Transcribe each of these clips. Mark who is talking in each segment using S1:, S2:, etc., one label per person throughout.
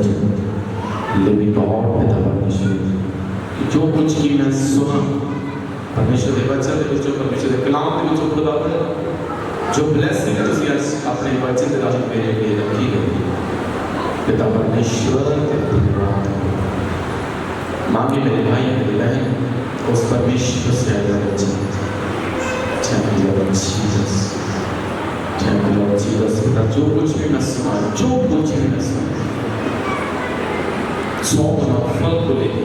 S1: वचन living God पिता परमेश्वर कि जो कुछ की मैं सुना परमेश्वर के वचन के विचों परमेश्वर के कलाम के विचों खुदावन जो ब्लेसिंग तुसी आज अपने वचन के राह मेरे लिए रखी है पिता परमेश्वर के धन्यवाद मांगे मेरे भाई मेरी बहन उस परमेश्वर से आया वचन thank you Lord Jesus thank you Lord Jesus पिता जो कुछ भी मैं सुना जो कुछ भी मैं सुना सौ गुना फल को लेके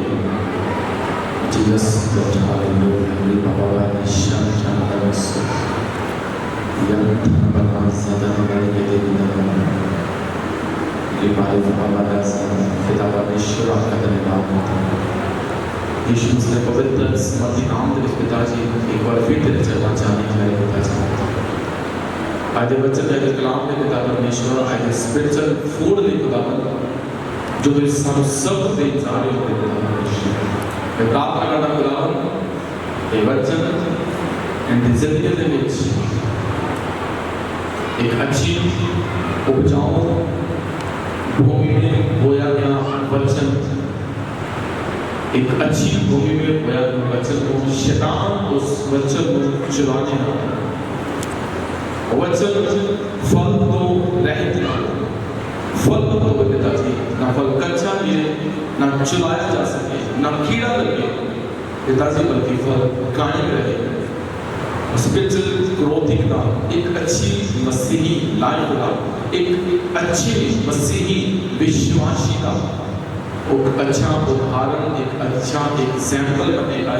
S1: जीसस गॉड हालेलुया बाबा निशान चाहता है यंत्र बना ज़्यादा हमारे के लिए ये बारे में हमारा पिता परमेश्वर आपका धन्यवाद होता है यीशु मसीह पवित्र स्मृति नाम के पिताजी एक बार फिर तेरे चरणों जाने के लिए पिताजी आधे बच्चन आधे कलाम में पिता परमेश्वर आधे स्पिरिचुअल फूड ले खुदावन जो तेरे सारे सब दे जाने होते पिता परमेश्वर मैं प्रार्थना करता खुदावन ये बच्चन इन जिंदगी के बीच एक अच्छी उपजाऊ भूमि में बोया गया वचन एक अच्छी भूमि में बोया गया वचन को शैतान उस वचन को चुराने लगा वचन फल तो रहित ना फल तो पिताजी ना फल कच्चा मिले ना चुराया जा सके ना कीड़ा लगे पिताजी बल्कि फल कायम रहे स्पिरिचुअल ग्रोथिंग का एक अच्छी मसीही लाइफ का एक अच्छी मसीही विश्वासी का एक अच्छा उदाहरण एक अच्छा एग्जाम्पल बनने का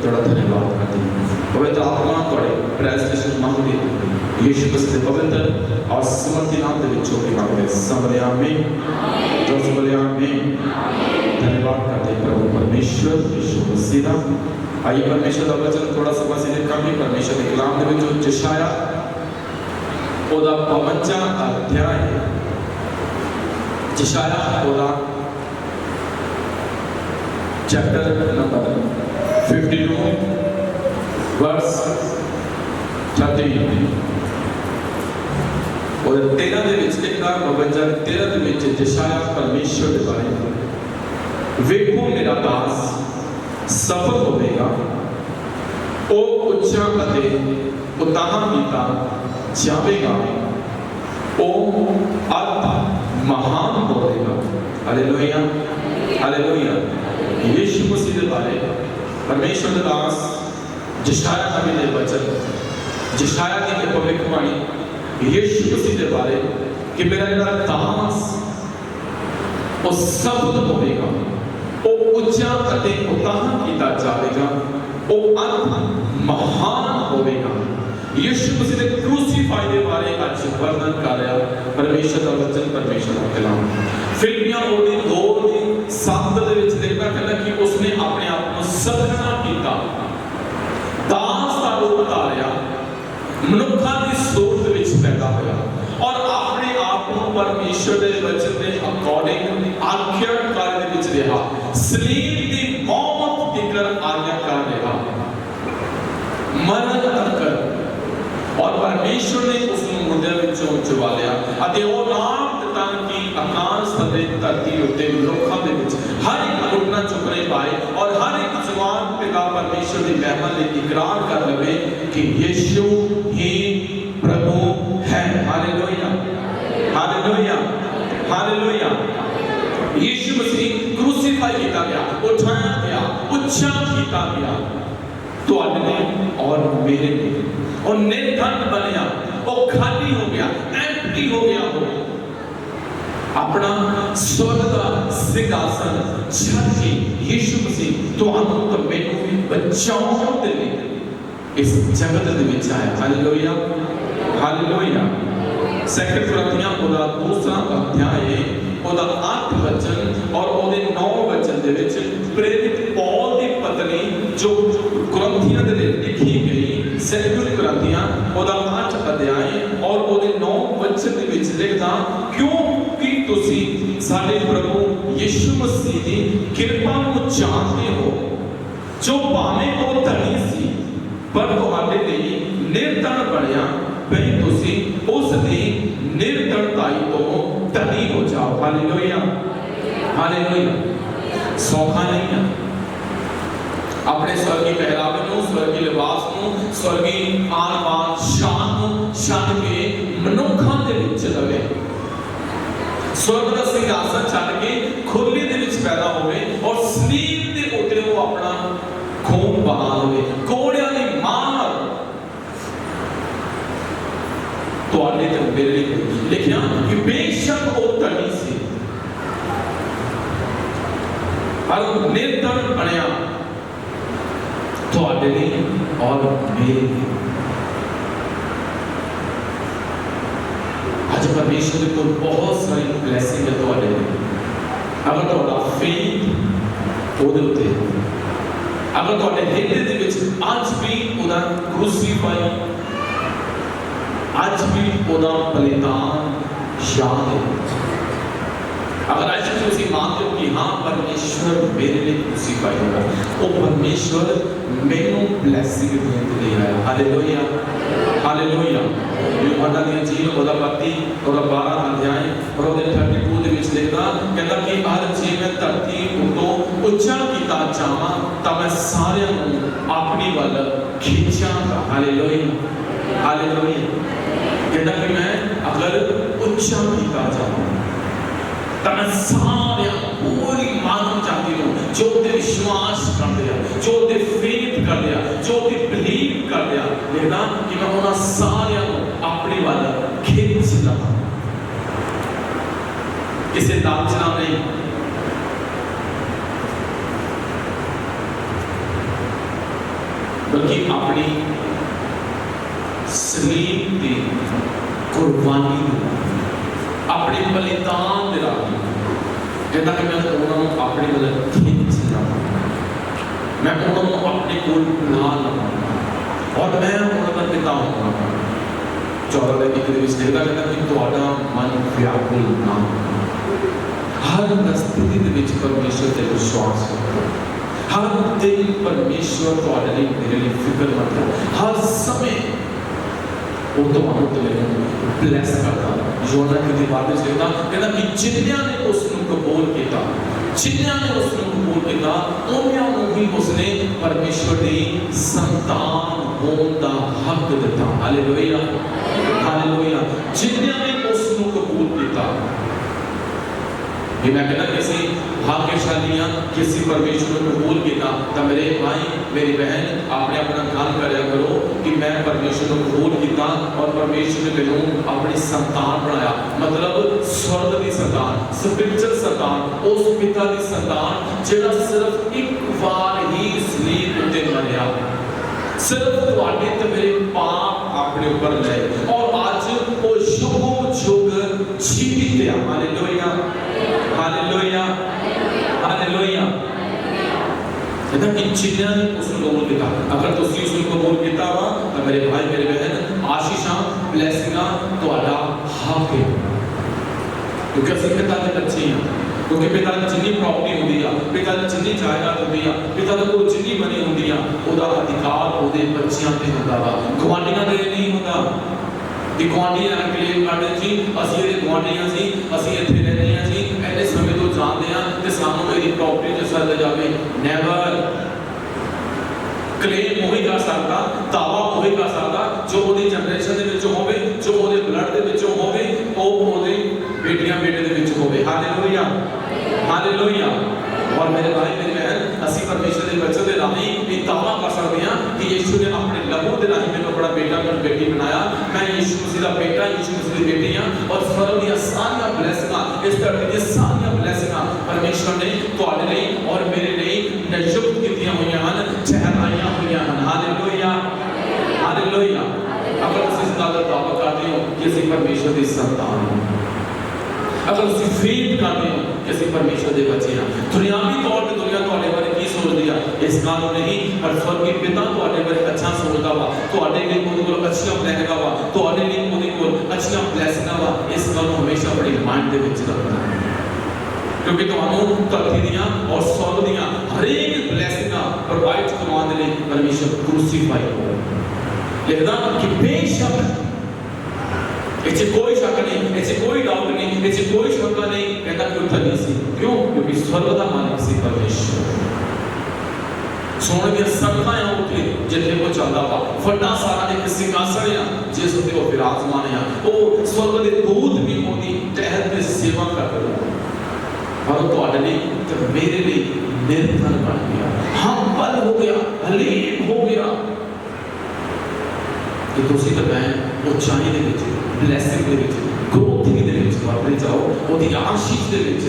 S1: थोड़ा धन्यवाद करते हैं पवित्र आत्मा थोड़े प्रेजेंटेशन मांगते यीशु मसीह पवित्र और समर्थी नाम के विचों के मांगते समरिया में जो समरिया में धन्यवाद करते प्रभु परमेश्वर यीशु मसीह आइए परमेश्वर का वचन थोड़ा सा बस इधर कम ही परमेश्वर के कलाम में जो जशाया ओदा 52 अध्याय जशाया ओदा चैप्टर नंबर 52 वर्स 13 और 13 ਦੇ ਵਿੱਚ ਲਿਖਦਾ 52 13 ਦੇ ਵਿੱਚ ਜਸ਼ਾਇਆ ਪਰਮੇਸ਼ਵਰ ਦੇ ਬਾਰੇ ਵੇਖੋ ਮੇਰਾ ਦਾਸ सफल होगा ओ उच्चा अते उताहा कीता जावेगा ओ अत महान होगा हालेलुया हालेलुया यीशु मसीह के बारे परमेश्वर के दास जशाया नबी ने वचन जशाया की भविष्यवाणी यीशु मसीह के बारे कि मेरा ਜਿਹੜਾ दास ਉਹ सफल होगा उच्चा अते उताहा कीता जाएगा ओ अंत महान होगा यीशु मसीह ने क्रूसीफाई के बारे आज वर्णन कर रहा परमेश्वर का वचन परमेश्वर का कलाम फिलिपियां ओदी 2:7 ਦੇ ਵਿੱਚ ਲਿਖਦਾ ਕਹਿੰਦਾ ਕਿ ਉਸਨੇ ਆਪਣੇ ਆਪ ਨੂੰ ਸਖਣਾ ਕੀਤਾ ਦਾਸ ਦਾ ਰੂਪ ਧਾਰਿਆ ਮਨੁੱਖਾਂ ਦੀ ਸੂਰਤ ਵਿੱਚ ਪੈਦਾ ਹੋਇਆ और अपने आप को परमेश्वर के वचन के अकॉर्डिंग आज्ञाकार ਦੇ ਵਿੱਚ ਰਿਹਾ सलीब की मौत तिकर आज्ञाकार रहा मरण तक और परमेश्वर ने उस मुर्दे ਵਿੱਚੋਂ ਚੁਵਾ ਲਿਆ ਅਤੇ ਉਹ ਨਾਮ ਦਿੱਤਾ ਕਿ ਆਕਾਸ਼ ਅਤੇ ਧਰਤੀ ਉੱਤੇ ਲੋਕਾਂ ਦੇ ਵਿੱਚ ਹਰ ਇੱਕ ਘੁਟਨਾ ਚੁੱਕਣੇ ਪਾਏ और हर एक जवान पिता परमेश्वर की महिमा ਲਈ इकरार कर लवे कि यीशु ही प्रभु है हालेलुया हालेलुया हालेलुया यीशु मसीह क्रूसीफाई किया गया उठाया गया उच्चा किया गया तो अपने और मेरे लिए और निर्धन बनया और खाली हो गया एम्प्टी हो गया हो अपना स्वर्ग का सिंहासन छड़ के यीशु मसीह तो तो मैनू भी बचाने के लिए इस जगत ਦੇ ਵਿੱਚ ਆਇਆ हालेलुया हालेलुया सेकंड कुरिन्थियां ओदा दूसरा अध्याय ओदा 8 वचन और ओदे 9 वचन ਦੇ ਵਿੱਚ प्रेरित पौल ਦੀ पत्नी जो कुरिन्थियां ਦੇ ਲਈ लिखी गई सेकंड कुरिन्थियां ओदा 8 अध्याय और ओदे 9 वचन ਦੇ ਵਿੱਚ लिखदा क्योंकि ਤੁਸੀਂ ਸਾਡੇ प्रभु यीशु मसीह ਦੀ ਕਿਰਪਾ ਨੂੰ ਜਾਣਦੇ ਹੋ जो ਭਾਵੇਂ ਉਹ ਧਨੀ ਸੀ पर ਤੁਹਾਡੇ ਲਈ ਨਿਰਧਨ ਬਣਿਆ ਭਈ ਤੁਸੀਂ ਉਸ ਦੀ ਨਿਰਧਨਤਾਈ ਤੋਂ ਧਨੀ ਹੋ ਜਾਓ ਹਾਲੇਲੂਇਆ हालेलुया। सौखा नहीं है अपने स्वर्गीय पहरावे को, स्वर्गीय लिबास को, स्वर्गीय आन बान शान को छड्ड के मनुखां दे विच रवे, स्वर्ग दा सिंहासन छड्ड के खुरली दे विच पैदा होवे और सलीब दे उत्ते वो अपना खून बहा लवे, कोड़ियां दी मार तुहाडे ते मेरे लिए लिखिया कि बेशक वो धनी सी पर निर्धन बनिया तुहाडे लिए और मेरे लिए। आज परमेश्वर को बहुत सारी ब्लेसिंग है तुहाडे लिए। अगर तुहाडा फेथ ओदे उत्ते, अगर तुहाडे हिरदे दे विच आज भी ओदा क्रूसीफाई, आज भी ओदा बलिदान याद है, अगर आज भी उसी मानते हो कि हाँ परमेश्वर मेरे लिए क्रूसीफाई होगा, वो परमेश्वर मेनू ब्लेसिंग देने लिए आया। Hallelujah, hallelujah. यूहन्ना दी इंजील ओदा 32 और 12 अध्याय और ओदे 32 दे विच लिखदा कहंदा कि हर जे मैं धरती उतों उच्चा कीता जावां तां मैं सारियां नूं अपनी वल खिंचांगा। Hallelujah, hallelujah. कहंदा कि मैं अगर उच्चा कीता जावां तां मैं सारियां पूरी मानव जाति नूं जो ते विश्वास करदे आ, जो ते फेथ करदे आ, जो ते बिलीव करदे आ, लिखदा कि मैं उन्हां सारियां नूं अपनी वल खिंच लवां। किसे दाचना नहीं, बल्कि अपनी सलीब की कुर्बानी, अपने बलिदान दे राह कहता कि मैं उन्होंने अपनी वल खिंच लवां, मैं उन्होंने अपने कोल बुला लवां और मैं उन्होंने पिता होवांगा। 14 दे एक विच लिखदा कि तुहाडा मन व्याकुल ना हो, हर परिस्थिति दे विच परमेश्वर ते विश्वास रखो, हर दिन परमेश्वर तुहाडे लिए मेरे लिए फिक्रमंद है, हर समय वो तुहानू ते मैनू ब्लेस करदा। यूहन्ना की बात विच लिखदा कहंदा कि जिन्नियां ने उस नूं कबूल कीता, जिन्नियां ने उस नूं कबूल कीता उन्हां नूं ही उसने परमेश्वर दी संतान होण दा हक दिता। Hallelujah, hallelujah. जिन्नियां ने उस नूं कबूल कीता, ये मैं कहना कि असीं भाग्यशाली हां कि असीं परमेश्वर नूं कबूल कीता। तां मेरे भाई मेरी बहन आपने अपना गल करया करो कि मैं परमेश्वर नूं कबूल कीता और परमेश्वर ने मैनूं अपनी संतान बनाया, मतलब स्वर्ग दी संतान, स्पिरिचुअल संतान, उस पिता दी संतान जिहड़ा सिर्फ एक बार ही सलीब उत्ते मरिया, सिर्फ तुहाडे ते मेरे पाप अपने ऊपर ले और आज वो युगों युग जीवित है। Hallelujah, hallelujah, hallelujah. कहता कि जिन्नियां ने उस नूं कबूल कीता, अगर तुसीं उस नूं कबूल कीता वा तां मेरे भाई मेरे बहन आशीषां ब्लेसिंगां तुहाडा हक है, क्योंकि असीं पिता दे बच्चे हां। क्योंकि पिता की जिन्नी प्रॉपर्टी होंदी आ, पिता की जिन्नी जायदाद होंदी आ, पिता दे कोल जिन्नी मनी होंदी आ, ओदा अधिकार ओदे बच्चियां ते हुंदा वा, गवांढियां दे नहीं हुंदा। कि गवांढी आ क्लेम करदे जी असीं इहदे गवांढी हां जी, असीं इत्थे रहंदे हां जी, इन्ने समय तो जानदे हां ते सानूं इहदी प्रॉपर्टी ते सर जावे। नेवर। क्लेम वही कर सकदा, दावा वही कर सकदा जो ओदी जनरेशन दे विच होवे, जो ओदे ब्लड दे विच होवे, ओ ओदे बेटियां बेटे दे विच होवे। Hallelujah, hallelujah. और मेरे भाई मेरी बहन असीं परमेश्वर दे बच्चों दे राही भी दावा कर सकदे हां कि यीशु ने अपने लहू दे राही मैनूं अपना बेटा और बेटी बनाया, मैं यीशु मसीह दा बेटा, यीशु मसीह दी बेटी हां और स्वर्ग दी सारियां ब्लेसिंगां, इस धरती दी सारियां ब्लेसिंगां परमेश्वर ने तुहाडे लई और मेरे लई नियुक्त कीतियां होईयां हन, ठहराईयां होईयां हन। Hallelujah, hallelujah. अगर तुसीं इस गल दा दावा करदे हो कि असीं परमेश्वर दी संतान हां, अगर तुसीं फेथ करदे हो कि असीं परमेश्वर दे बच्चे हां, दुनियावी तौर ते दुनिया तुहाडे बारे की सोचदी आ इस गल नूं नहीं, पर स्वर्गीय पिता तुहाडे बारे अच्छा सोचदा वा, तुहाडे लई ओहदे कोल अच्छियां प्लानिंगां वा, तुहाडे लई ओहदे कोल अच्छियां ब्लेसिंगां वा। इस गल नूं हमेशा अपने माइंड दे विच रखना, क्योंकि तुहानूं धरती दियां और स्वर्ग दियां हरेक ब्लेसिंगां प्रोवाइड करवाउण दे लई परमेश्वर क्रूसीफाई हो। लिखदा कि बेशक इसे कोई शक नहीं, इसे कोई डाउट नहीं, इसे कोई शंका नहीं, कहता कि उत्तर नहीं सी। क्यों? क्योंकि स्वर्ग का मालिक सी परमेश्वर। सोने दी सड़कां हैं उत्थे जिथे वो चलदा वा, वड्डा सारा एक सिंहासन है जिस उत्ते वो विराजमान है। वो स्वर्ग दे दूत भी ओदी टहल ते सेवा कर रहे हैं। पर तुहाडे लई ते मेरे लई निर्धन बन गया, हम्बल हो गया, हलीम हो गया कि तुसी ते मैं उचाई दे विच, ब्लेसिंग दे विच, ग्रोथिंग दे विच वाधे जाओ, ओदी आशीष दे विच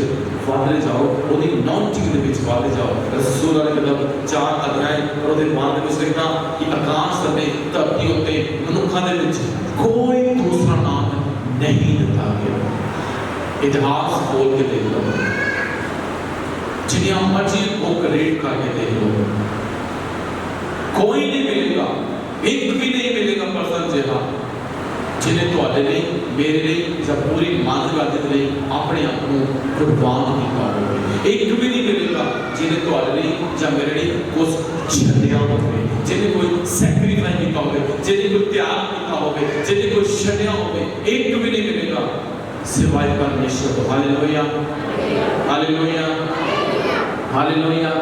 S1: वाधे जाओ, ओदी नॉन्टिंग दे विच वाधे जाओ। रसूल अल्लाह कदम 4 अध्याय और ओदे बाद विच लिखा कि आकाश ते धरती उत्ते मनुखां दे विच कोई दूसरा नाम नहीं दिता गया। इतिहास खोल के देख लो, जिन्हें मर्जी बुक रीड करके देख लो, कोई नहीं मिलेगा, एक भी नहीं मिलेगा पर्सन जिहा जिन्हें तुहाडे लई मेरे लई या पूरी मानवजाति लई अपने आप को कुर्बान किया होवे। एक भी नहीं मिलेगा जिन्हें तुहाडे लई या मेरे लई कुछ छड्डिया होवे, जिन्हें कोई सैक्रिफाइस किया होवे, जिन्हें कोई त्याग किया होवे, जिन्हें कोई छड्डिया होवे, एक भी नहीं मिलेगा सिवाय परमेश्वर को। Hallelujah, hallelujah, hallelujah.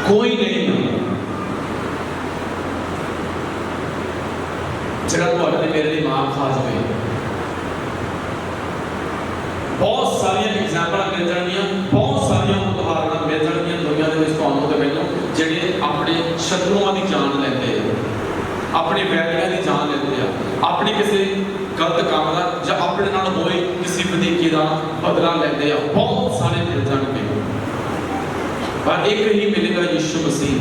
S1: कोई नहीं जरा तुहाडे मेरे लिए मां खा जाए। बहुत सारी एग्जाम्पल मिल जाएंगी, बहुत सारी उदाहरण मिल जाएंगी दुनिया के विच तुहानूं ते मैनूं जिहड़े अपने शत्रुओं की जान लेंदे आ, अपने वैरियां की जान लेंदे आ, अपने किसी गलत काम का या अपने नाल होए किसी वधीके का बदला लेंदे आ। बहुत सारे मिल जाएंगे पर एक ही मिलेगा यीशु मसीह,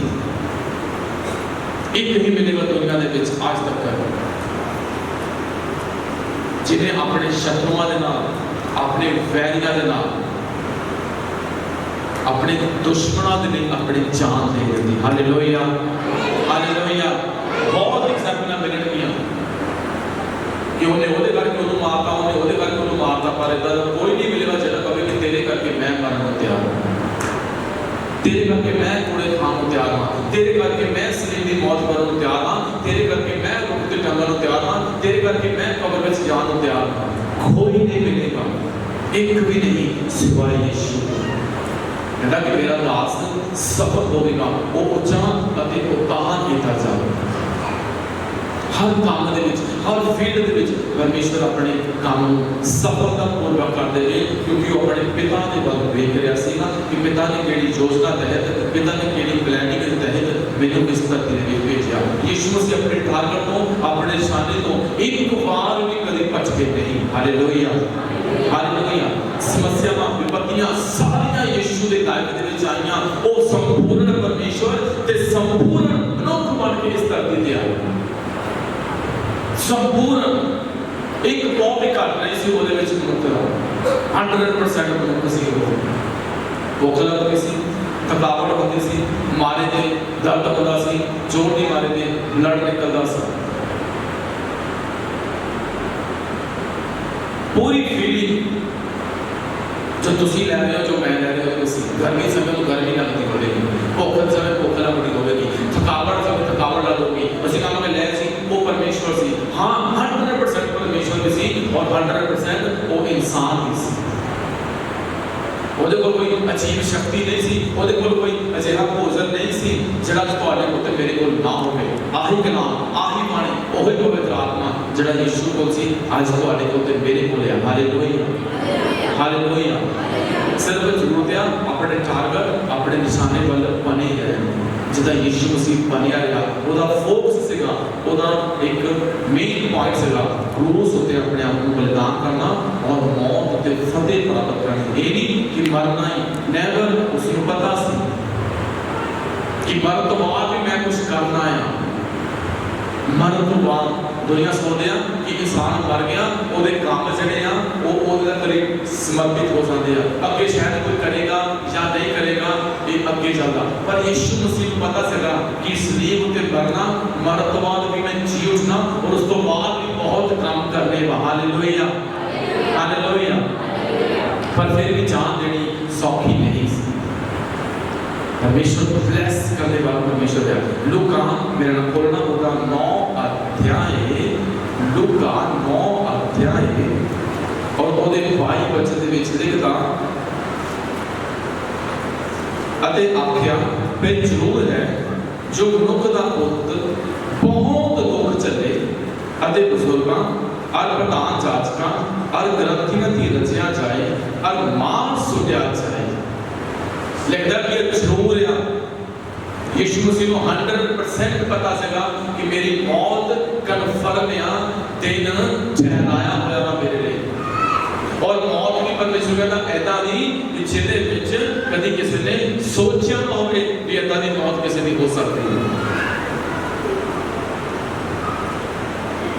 S1: एक ही मिलेगा दुनिया के विच आज तक जिन्हें अपने शत्रुओं के नाल, अपने वैरियां के नाल, अपने दुश्मनों के लिए अपनी जान दे दी। Hallelujah, hallelujah. बहुत एग्जाम्पल मिलणगियां कि उन्हें ओहदे करके उन्होंने मारता, उन्हें ओहदे करके उन्होंने मारता, पर इदा कोई नहीं मिलेगा जिहड़ा कहे कि तेरे करके मैं मरन नूं तैयार हां, तेरे करके मैं कूड़े खाण नूं तैयार हां, तेरे करके मैं सलीब दी मौत मरन नूं तैयार हां, तेरे करके मैं रुख ते टंगण नूं तैयार हां, तेरे करके मैं कब्र विच जाण नूं तैयार हां। कोई नहीं मिलेगा, एक भी नहीं सिवाय यीशु। कहता कि मेरा रास्ता सफल होगा, वो उच्चा अति उतान किया जाएगा। हर काम दे विच, हर फील्ड दे विच परमेश्वर अपने काम सफलतापूर्वक करते हैं, क्योंकि वो अपने पिता के वल वेख रहा सीगा कि पिता ने केड़ी योजना तहत, पिता ने केड़ी प्लानिंग के तहत मैनूं इस धरती दे विच भेजिया। यीशु मसीह अपने टारगेट तो, अपने निशाने तो एक बार भी कभी भटके नहीं। Hallelujah, hallelujah. समस्यावां, विपत्तियां सारियां यीशु दे दायरे दे विच आईयां। वो संपूर्ण परमेश्वर ते संपूर्ण मनुख बन के इस धरती ते आया। संपूर्ण एक पौ भी घट नहीं सी ਉਹਦੇ ਵਿੱਚ ਮਨੁੱਖ ਦਾ 100% ਮਨੁੱਖ ਸੀ। ਉਹ ਭੁੱਖ ਲੱਗਦੀ ਸੀ, ਥਕਾਵਟ ਹੁੰਦੀ ਸੀ, ਮਾਰੇ ਤੇ ਦਰਦ ਹੁੰਦਾ ਸੀ, ਜ਼ੋਰ ਦੀ ਮਾਰੇ ਤੇ ਲੜ ਨਿਕਲਦਾ ਸੀ। पूरी फीलिंग जो तुसी ले रहे हो, जो मैं ले रहे हो, तुसी गर्मी समय तो गर्मी लगती होगी, भुख समय भुख लगती होगी, थकावट समय थकावट लगेगी। उसी काम में ले सी वो परमेश्वर सी, हाँ 100% परमेश्वर भी सी और 100% वो इंसान भी सी। ਉਹਦੇ ਕੋਲ ਕੋਈ ਅਜੀਬ ਸ਼ਕਤੀ ਨਹੀਂ ਸੀ, ਉਹਦੇ ਕੋਲ ਕੋਈ ਅਜਿਹਾ ਭੋਜਨ ਨਹੀਂ ਸੀ ਜਿਹੜਾ ਤੁਹਾਡੇ ਕੋਲ ਤੇ ਮੇਰੇ ਕੋਲ ਨਾ ਹੋਵੇ। ਆਹੀ ਕਲਾਮ, ਆਹੀ ਬਾਣੀ, ਉਹੀ ਪਵਿੱਤਰ ਆਤਮਾ ਜਿਹੜਾ ਯੀਸ਼ੂ ਕੋਲ ਸੀ ਅੱਜ ਤੁਹਾਡੇ ਕੋਲ ਤੇ ਮੇਰੇ ਕੋਲ ਹੈ। Hallelujah, hallelujah. ਸਿਰਫ ਜ਼ਰੂਰਤ ਆ ਆਪਣੇ ਟਾਰਗੇਟ, ਆਪਣੇ ਨਿਸ਼ਾਨੇ ਵੱਲ ਬਣੇ ਰਹਿਣ। ਜਿੱਦਾਂ ਯੀਸ਼ੂ ਮਸੀਹ ਬਣਿਆ ਰਿਹਾ, ਉਹਦਾ ਫੋਕਸ ਸੀਗਾ, ਉਹਦਾ ਇੱਕ ਮੇਨ ਪੁਆਇੰਟ ਸੀਗਾ ਕਰੂਸ ਉੱਤੇ ਆਪਣੇ ਆਪ ਨੂੰ ਬਲੀਦਾਨ ਕਰਨਾ और मौत ते फतेह प्राप्त करनी। ये नहीं कि मरना ही, नेवर। उसको पता सी कि मर तो बाद भी मैं कुछ करना है। मर तो बाद दुनिया सोचते हैं कि इंसान मर गया, ਉਹਦੇ ਕੰਮ ਜਿਹੜੇ ਆ ਉਹ ਉਹਦੇ ਕਰੀਬ ਸਮਰਪਿਤ ਹੋ ਜਾਂਦੇ ਆ, ਅੱਗੇ ਸ਼ਾਇਦ ਕੋਈ ਕਰੇਗਾ ਜਾਂ ਨਹੀਂ ਕਰੇਗਾ, ਇਹ ਅੱਗੇ ਚੱਲਦਾ। ਪਰ ਯੀਸ਼ੂ ਮਸੀਹ ਨੂੰ ਪਤਾ ਸੀਗਾ ਕਿ ਸਲੀਬ ਉੱਤੇ ਮਰਨਾ, ਮਰਨ ਤੋਂ ਬਾਅਦ ਵੀ ਮੈਂ ਜੀ ਉੱਠਣਾ और ਉਸ ਤੋਂ ਬਾਅਦ ਵੀ ਬਹੁਤ ਕੰਮ ਕਰਨੇ ਵਾ। Hallelujah, hallelujah. पर फिर भी जान देनी सौखी नहीं सी। परमेश्वर को ब्लेस करने वाला परमेश्वर है। लूका मेरा नाम बोलना होगा 9 अध्याय, लूका 9 अध्याय और ਉਹਦੇ 22 ਵਚਨ ਦੇ ਵਿੱਚ ਲਿਖਦਾ ਅਤੇ ਆਖਿਆ ਵੀ ਜ਼ਰੂਰ ਹੈ ਜੋ ਮਨੁੱਖ ਦਾ ਪੁੱਤ ਬਹੁਤ ਦੁੱਖ ਝੱਲੇ ਅਤੇ ਬਜ਼ੁਰਗਾਂ और प्रधान जाचका और ग्रंथियों की रचना जाए और मार सुटिया जाए। लगता है कि जरूर है यीशु मसीह को 100% पता चला कि मेरी मौत कन्फर्म है, दिन ठहराया हुआ है मेरे लिए। और मौत की परमेश्वर कहता ऐसा नहीं कि जिहदे विच कभी किसी ने सोचा ना होवे कि ऐसा दी मौत किसी की हो सकती है।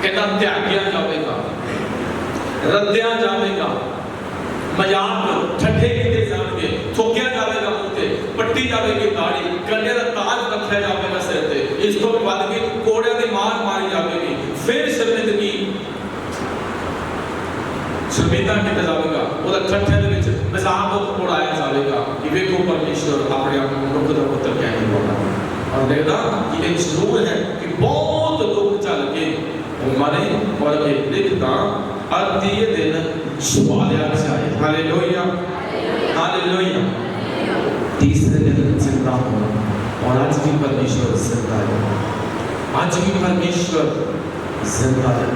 S1: कहता त्याग्या जाएगा, रद्दिया जाएगा, मजाक ठट्ठे किए जाएंगे, थोकिया जाएगा मुंह पे, पट्टी जाएगी दाढ़ी, कंधे का ताज रखा जाएगा सिर पे, इस तो बाद में कोड़े की मार मारी जाएगी, फिर शर्मिंदगी शर्मिंदा किया जाएगा, वो ठट्ठे दे विच मजाक उड़ाया जाएगा कि देखो परमेश्वर अपने आप मनुष्य का पुत्र क्या नहीं बोला। और देखदा कि एक जरूर है कि बहुत दुख चल के मरे और एक लिखता अतीय दिन छुपाया जाए। Hallelujah hallelujah. तीसरे दिन जिंदा होना, और आज भी परमेश्वर जिंदा है, आज भी परमेश्वर जिंदा है।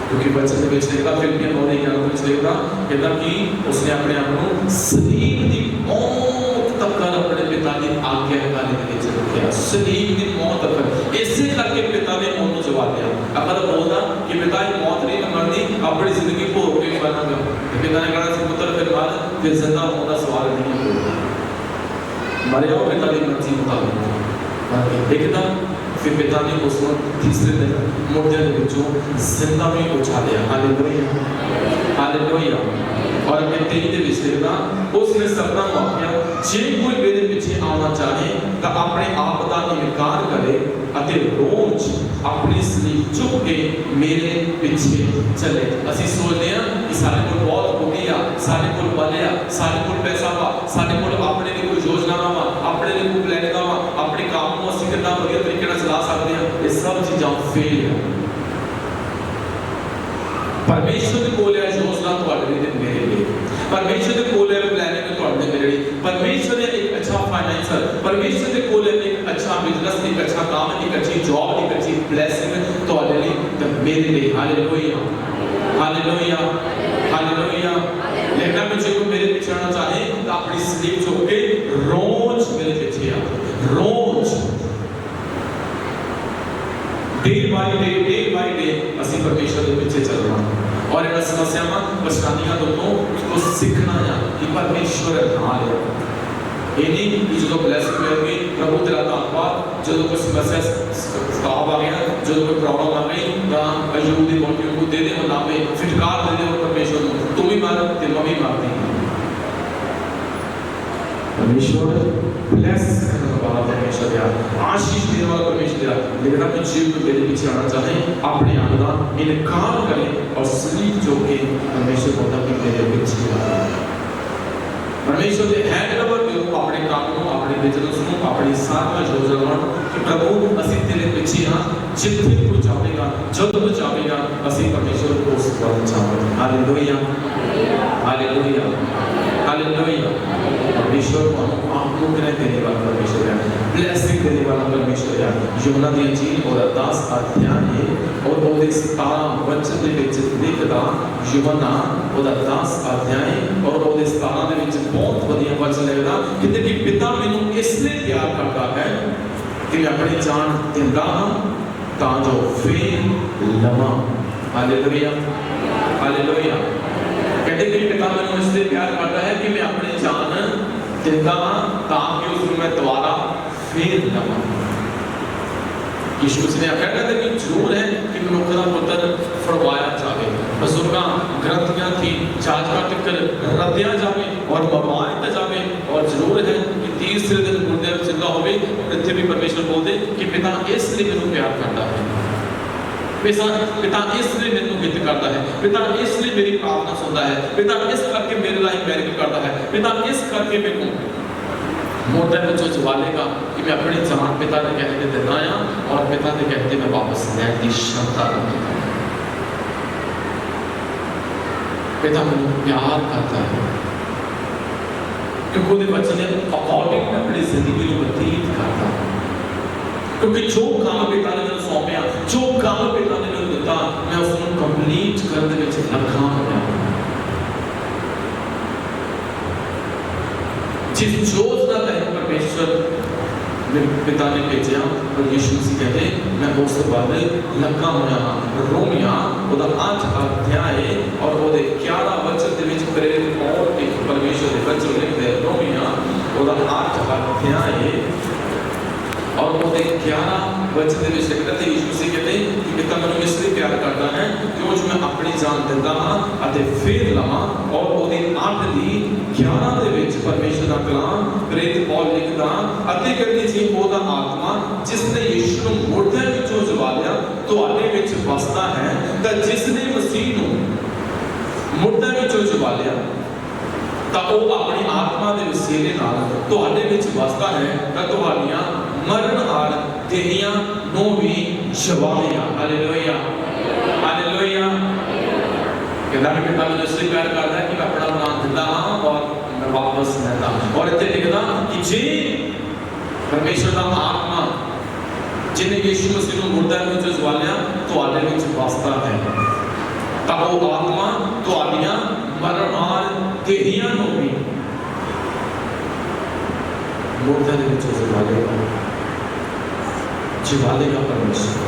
S1: क्योंकि बचन में लिखता फिलिपियन 9:11 में लिखता कहता कि उसने अपने आप को सलीब की मौत तक कर अपने पिता की आज्ञाकारी के नीचे रखा। सलीब की मौत तक ऐसे करके पिता ने मौत जवाब दिया। अगर बोलता कि पिता की मौत नहीं मरनी, अपनी जिंदगी को होके मरना, पिता ने कहा पुत्र फिर मार, फिर जिंदा होने का सवाल नहीं है, मरे हो पिता की मर्जी मुताबिक। देखता फिर पिता ने उसको तीसरे दिन मुर्दे के विचों जिंदा में उठा लिया। Hallelujah hallelujah. और अपने 23 ਦੇ ਵਿੱਚ ਲਿਖਦਾ उसने सबना वाक्या जे कोई मेरे पीछे आना चाहे तो अपने आप का इनकार करे ਅਤੇ रोज अपनी सलीब चुक के मेरे पीछे चले। ਅਸੀਂ सोचते हैं कि सारे को बहुत हो गया, सारे को बल आ, सारे को पैसा वा, सारे को अपने लिए कोई योजना वा, अपने लिए कोई प्लानिंग वा, अपने काम को ਅਸੀਂ ਕਿੰਨਾ ਵਧੀਆ ਤਰੀਕੇ ਨਾਲ ਚਲਾ ਸਕਦੇ ਹਾਂ। ਇਹ ਸਭ ਚੀਜ਼ਾਂ ਫੇਲ ਹੈ। परमेश्वर के कोल है योजना ਤੁਹਾਡੇ ਲਈ ਤੇ ਮੇਰੇ ਲਈ, परमेश्वर के कोल है प्लानिंग ਤੁਹਾਡੇ ਲਈ ਮੇਰੇ ਲਈ, परमेश्वर ने एक अच्छा फाइनेंसर, परमेश्वर के कोल है एक अच्छा बिजनेस, एक अच्छा काम, एक अच्छी जॉब, एक अच्छी ब्लेसिंग ਤੁਹਾਡੇ ਲਈ ਤੇ ਮੇਰੇ ਲਈ। Hallelujah hallelujah hallelujah. लेकिन मुझे को मेरे पीछे आना चाहे तो अपनी सलीब चुक के रोज मेरे पीछे आ, रोज डे बाय डे ਅਸੀਂ परमेश्वर के पीछे चलना। और इन समस्यावां परेशानियां तो सीखना है कि परमेश्वर नाल है। ये नहीं कि जो ब्लेसिंग मिलेगी प्रभु तेरा धन्यवाद, जो कोई समस्या सताव आ गया, जो कोई प्रॉब्लम आ गई ना अयूब दी मोटी को दे दे मनावे, फिटकार दे दे परमेश्वर को, तू भी मार ते मैं भी मारती। परमेश्वर ब्लेस करने वाला परमेश्वर है, आशीष देने वाला परमेश्वर है। लेकिन अपने जीवन में मेरे पीछे आना चाहे अपने आप का इनकार करें और सलीब चुक के परमेश्वर को तक मेरे पीछे आए। परमेश्वर के हैंड ओवर करो अपने काम को, अपने बिजनेस को, अपनी सारी योजना कि प्रभु ਅਸੀਂ तेरे पीछे हाँ, जिथे तू जाएगा, जब तू जाएगा ਅਸੀਂ परमेश्वर को उस पर चाहेंगे। Hallelujah hallelujah hallelujah. परमेश्वर को आपको देने वाला परमेश्वर है, ब्लेसिंग देने वाला परमेश्वर है। यूहन्ना दी इंजील और 10 अध्याय और ਉਹਦੇ 17 वचन ਦੇ ਵਿੱਚ ਲਿਖਦਾ, यूहन्ना ਉਹਦਾ 10 अध्याय और ਉਹਦੇ 17 ਦੇ ਵਿੱਚ बहुत ਵਧੀਆ वचन ਲਿਖਦਾ ਕਿ ਕਿ ਪਿਤਾ ਮੈਨੂੰ ਇਸ ਲਈ ਪਿਆਰ ਕਰਦਾ ਹੈ कि मैं अपनी जान दिंदा हाँ तां जो फिर लवां। Hallelujah hallelujah. कहते कि पिता मैनूं इसलिए प्यार करता है कि मैं अपनी जान दिंदा हाँ ताकि उसको मैं दोबारा फिर लवां। यीशु मसीह ने आख्या कहते कि जरूर है कि मनुष्य का पुत्र फड़वाया जाए, बजुर्गां ग्रंथियां थी जांचका तक रद्दिया जाए और मरवाया जाए। और जरूर है कि तीसरे दिन मुर्दे जिंदा होवे। इत्थे भी परमेश्वर बोलते कि पिता इसलिए मैनूं प्यार करता है, पिता इसलिए मैनूं हित करता है, पिता इसलिए मेरी प्रार्थना सुनता है, पिता इस करके मेरे लाइक बैरिक करता है, पिता इस करके मैनूं मुर्दे में जो जवालेगा कि मैं अपनी जान पिता के कहते देता आया और पिता के कहते मैं वापस लैन की क्षमता रखता हूं। पिता मैंने प्यार करता है क्योंकि वो बच्चे ने अकॉर्डिंग अपनी जिंदगी को व्यतीत करता है, क्योंकि जो काम पिता ने मैंने सौंपया, जो काम पिता ने मैंने दिता, मैं उसको कंप्लीट करने में लगा होया। जिस योजना तहत परमेश्वर पिता ने भेजा और यीशु मसीह कहते मैं उस बाद लगा होया। रोमिया ਉਹਦਾ 8 अध्याय और ਉਹਦੇ 11 वचन ਦੇ ਵਿੱਚ प्रेरित और एक परमेश्वर ਦੇ वचन लिखਦੇ रोमिया ਉਹਦਾ 8 अध्याय और ਉਹਦੇ 11 वचन ਦੇ ਵਿੱਚ ਲਿਖਦਾ ਤੇ यीशु मसीह कहते कि पिता ਮੈਨੂੰ ਇਸ ਲਈ ਪਿਆਰ ਕਰਦਾ ਹੈ ਕਿਉਂਕਿ ਮੈਂ ਆਪਣੀ ਜਾਨ ਦਿੰਦਾ ਹਾਂ ਅਤੇ ਫਿਰ ਲਵਾਂ। और ਉਹਦੇ 8 ਦੀ 11 ਦੇ ਵਿੱਚ परमेश्वर ਦਾ ਕਲਾਮ प्रेरित पौल लिखਦਾ ਅਤੇ ਕਹਿੰਦੇ ਜੀ ਉਹਦਾ ਆਤਮਾ ਜਿਸ ਨੇ ਯੀਸ਼ੂ ਨੂੰ ਮੁਰਦਿਆਂ ਵਿੱਚੋਂ ਜਵਾਲਿਆ ਤੁਹਾਡੇ ਵਿੱਚ ਵਸਦਾ ਹੈ। ਤਾਂ ਜਿਸ ਨੇ ਮਸੀਹ ਨੂੰ ਮੁਰਦਿਆਂ ਵਿੱਚੋਂ ਜਵਾਲਿਆ ਤਾਂ ਉਹ ਆਪਣੀ ਆਤਮਾ ਦੇ ਵਸੀਲੇ ਨਾਲ ਤੁਹਾਡੇ ਵਿੱਚ ਵਸਦਾ ਹੈ ਤਾਂ ਤੁਹਾਡੀਆਂ ਮਰਨ ਹਾਲ ਦੇਹੀਆਂ ਨੂੰ ਵੀ ਜਵਾਲੇਗਾ। Hallelujah hallelujah. कहता है पिता मुझे इसलिए प्यार करता है कि मैं अपना प्राण देता हूं और मैं वापस लेता हूं। और इतने लिखता कि जी परमेश्वर का आत्मा जिन्हें यीशु मसीह ਨੂੰ ਮੁਰਦਿਆਂ ਵਿੱਚ ਜਵਾਲਿਆ ਤੁਹਾਡੇ ਵਿੱਚ ਵਸਦਾ ਹੈ ਤਾਂ ਉਹ ਆਤਮਾ ਤੁਹਾਡੀਆਂ ਮਰਣਹਾਰ ਦੇਹੀਆਂ ਨੂੰ ਵੀ ਮੁਰਦਿਆਂ ਦੇ ਵਿੱਚ ਜਵਾਲੇਗਾ परमेश्वर।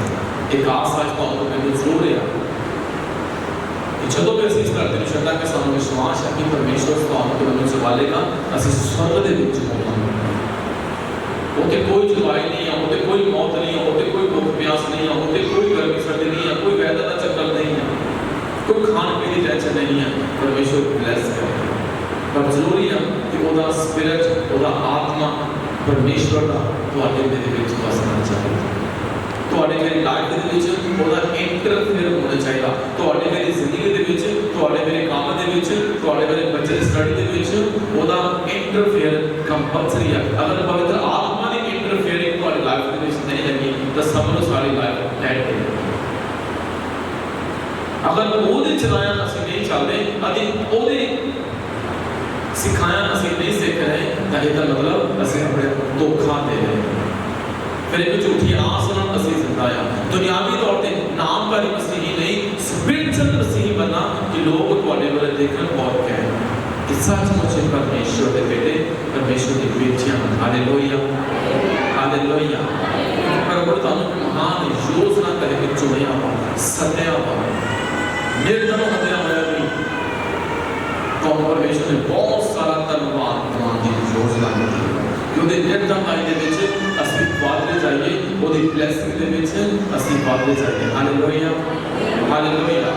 S1: एक आस आज तो मैंने जरूर है कि जब भी ਅਸੀਂ ਇਸ ਧਰਤੀ ਨੂੰ ਛੱਡਾਂਗੇ ਸਾਨੂੰ ਵਿਸ਼ਵਾਸ ਹੈ ਕਿ ਪਰਮੇਸ਼ਵਰ ਤੁਹਾਨੂੰ ਜਵਾਲੇਗਾ। ਅਸੀਂ ਸਵਰਗ ਦੇ ਵਿੱਚ ਹੋਵਾਂਗੇ। ਉੱਥੇ ਕੋਈ ਜਵਾਈ ਨਹੀਂ ਹੈ, ਉੱਥੇ ਕੋਈ ਮੌਤ ਨਹੀਂ ਹੈ, ਉੱਥੇ ਕੋਈ ਭੁੱਖ ਪਿਆਸ ਨਹੀਂ ਹੈ, ਉੱਥੇ ਕੋਈ ਗਰਮੀ ਸਰਦੀ ਨਹੀਂ ਹੈ, ਕੋਈ ਵੈਦਰ ਦਾ ਚੱਕਰ ਨਹੀਂ ਹੈ, ਕੋਈ ਖਾਣ ਪੀਣ ਦੀ ਟੈਨਸ਼ਨ ਨਹੀਂ ਹੈ। ਪਰਮੇਸ਼ਵਰ ਬਲੈਸ ਕਰੇ ਪਰ ਜ਼ਰੂਰੀ ਹੈ ਕਿ ਉਹਦਾ ਸਪਿਰਿਟ ਉਹਦਾ ਆਤਮਾ ਪਰਮੇਸ਼ਵਰ ਦਾ ਤੁਹਾਡੇ ਦੇ ਵਿੱਚ ਵਸਣਾ ਚਾਹੀਦਾ। ਤੁਹਾਡੇ ਮੇਰੀ ਲਾਈਫ ਦੇ ਵਿੱਚ ਉਹਦਾ ਇੰਟਰਫੇਅਰ ਹੋਣਾ ਚਾਹੀਦਾ। ਤੁਹਾਡੇ ਮੇਰੀ ਜ਼ਿੰਦਗੀ ਦੇ ਵਿੱਚ, ਤੁਹਾਡੇ ਮੇਰੇ ਕੰਮ ਦੇ ਵਿੱਚ, ਤੁਹਾਡੇ ਮੇਰੇ ਬੱਚੇ ਦੀ ਸਟੱਡੀ ਦੇ ਵਿੱਚ ਉਹਦਾ ਇੰਟਰਫੇਅਰ ਕੰਪਲਸਰੀ ਹੈ। ਅਗਰ ਪਵਿੱਤਰ ਆਤਮਾ ਦੀ ਇੰਟਰਫੇਅਰਿੰਗ ਤੁਹਾਡੀ ਲਾਈਫ ਦੇ ਵਿੱਚ ਨਹੀਂ ਲੱਗੀ ਤਾਂ ਸਮਝੋ ਸਾਰੀ ਲਾਈਫ ਡੈਡ ਹੈ। ਅਗਰ ਉਹਦੇ ਚਲਾਇਆ ਅਸੀਂ ਨਹੀਂ ਚੱਲਦੇ ਅਤੇ ਉਹਦੇ ਸਿਖਾਇਆ ਅਸੀਂ ਨਹੀਂ ਸਿੱਖ ਰਹੇ ਤਾਂ ਇਹਦਾ ਮਤਲਬ ਅਸੀਂ ਆਪਣੇ ਧੋਖਾ ਦੇ ਰਹੇ ਹਾਂ। फिर एक झूठी आस ਨਾਲ ਅਸੀਂ ਜ਼ਿੰਦਾ ਆ। ਦੁਨਿਆਵੀ ਤੌਰ ਤੇ ਨਾਮਧਾਰੀ ਮਸੀਹੀ ਨਹੀਂ, ਸਪਿਰਿਚੁਅਲ ਮਸੀਹੀ ਬਣਨਾ ਕਿ ਲੋਕ ਤੁਹਾਡੇ ਵੱਲ ਦੇਖਣ ਔਰ ਕਹਿਣ ਕਿ ਸੱਚਮੁੱਚ ਪਰਮੇਸ਼ਵਰ ਦੇ ਬੇਟੇ, ਪਰਮੇਸ਼ਵਰ ਦੀ ਬੇਟੀਆਂ। Hallelujah hallelujah. ਪ੍ਰਭੂ ਤੁਹਾਨੂੰ ਮਹਾਨ ਯੋਜਨਾ ਕਰਕੇ ਚੁਣਿਆ ਵਾ, ਸੱਦਿਆ ਵਾ। ਨਿਰਧਨ ਹੁੰਦਿਆਂ ਹੋਇਆ ਵੀ ਤੁਹਾਨੂੰ ਪਰਮੇਸ਼ਵਰ ਨੇ ਬਹੁਤ ਸਾਰਾ ਧੰਨਵਾਦ ਕਰਾਉਣ ਦੀ ਯੋਜਨਾ ਕੀਤੀ ਕਿ ਉਹਦੇ ਨਿਰਧਨ ਆਈ ਦੇ ਵਿੱਚ ਅਸੀਂ ਵਾਧੇ ਜਾਈਏ, ਉਹਦੀ ਬਲੈਸਿੰਗ ਦੇ ਵਿੱਚ ਅਸੀਂ ਵਾਧੇ ਜਾਈਏ। Hallelujah hallelujah.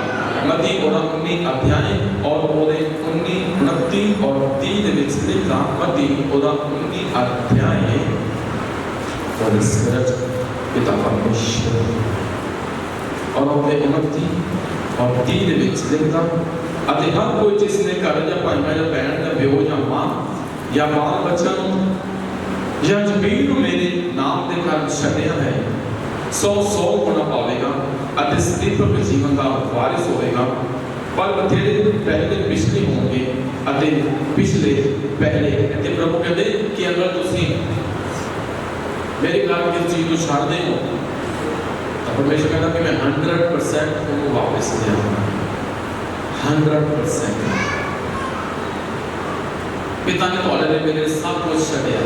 S1: ਮਤੀ ਉਹਦਾ 19 ਅਧਿਆਇ ਔਰ ਉਹਦੇ 19, 29 ਔਰ 30 ਦੇ ਵਿੱਚ ਲਿਖਾ। ਮਤੀ ਉਹਦਾ 19 ਅਧਿਆਇ ਔਰ ਸਪਿਰਿਟ ਪਿਤਾ ਪਰਮੇਸ਼ਵਰ ਔਰ ਉਹਦੇ 29 ਔਰ 30 ਦੇ ਵਿੱਚ ਲਿਖਦਾ ਅਤੇ ਹਰ ਕੋਈ ਜਿਸ ਨੇ ਘਰ ਜਾਂ ਭਾਈਆਂ ਜਾਂ ਭੈਣ ਜਾਂ ਪਿਓ ਜਾਂ ਮਾਂ ਜਾਂ ਬਾਲ ਬੱਚਿਆਂ ਨੂੰ ਜਾਂ ਜ਼ਮੀਨ ਨੂੰ ਮੇਰੇ ਨਾਮ ਦੇ ਕਾਰਨ ਛੱਡਿਆ ਹੈ 100 ਗੁਣਾ ਪਾਵੇਗਾ ਅਤੇ ਸਦੀਵ ਜੀਵਨ ਦਾ ਵਾਰਿਸ ਹੋਵੇਗਾ। ਪਰ ਬਥੇਰੇ ਪਹਿਲੇ ਪਿਛਲੇ ਹੋਣਗੇ ਅਤੇ ਪਿਛਲੇ ਪਹਿਲੇ। ਅਤੇ ਪ੍ਰਭੂ ਕਹਿੰਦੇ ਕਿ ਅਗਰ ਤੁਸੀਂ ਮੇਰੇ ਕਾਰਨ ਕਿਸ ਚੀਜ਼ ਨੂੰ ਛੱਡਦੇ ਹੋ ਤਾਂ ਪਰਮੇਸ਼ਰ ਕਹਿੰਦਾ ਕਿ ਮੈਂ 100% ਉਹਨੂੰ ਵਾਪਸ ਦੇਵਾਂਗਾ। 100% ਪਿਤਾ ਨੇ ਤੁਹਾਡੇ ਲਈ ਮੇਰੇ ਸਭ ਕੁਝ ਛੱਡਿਆ।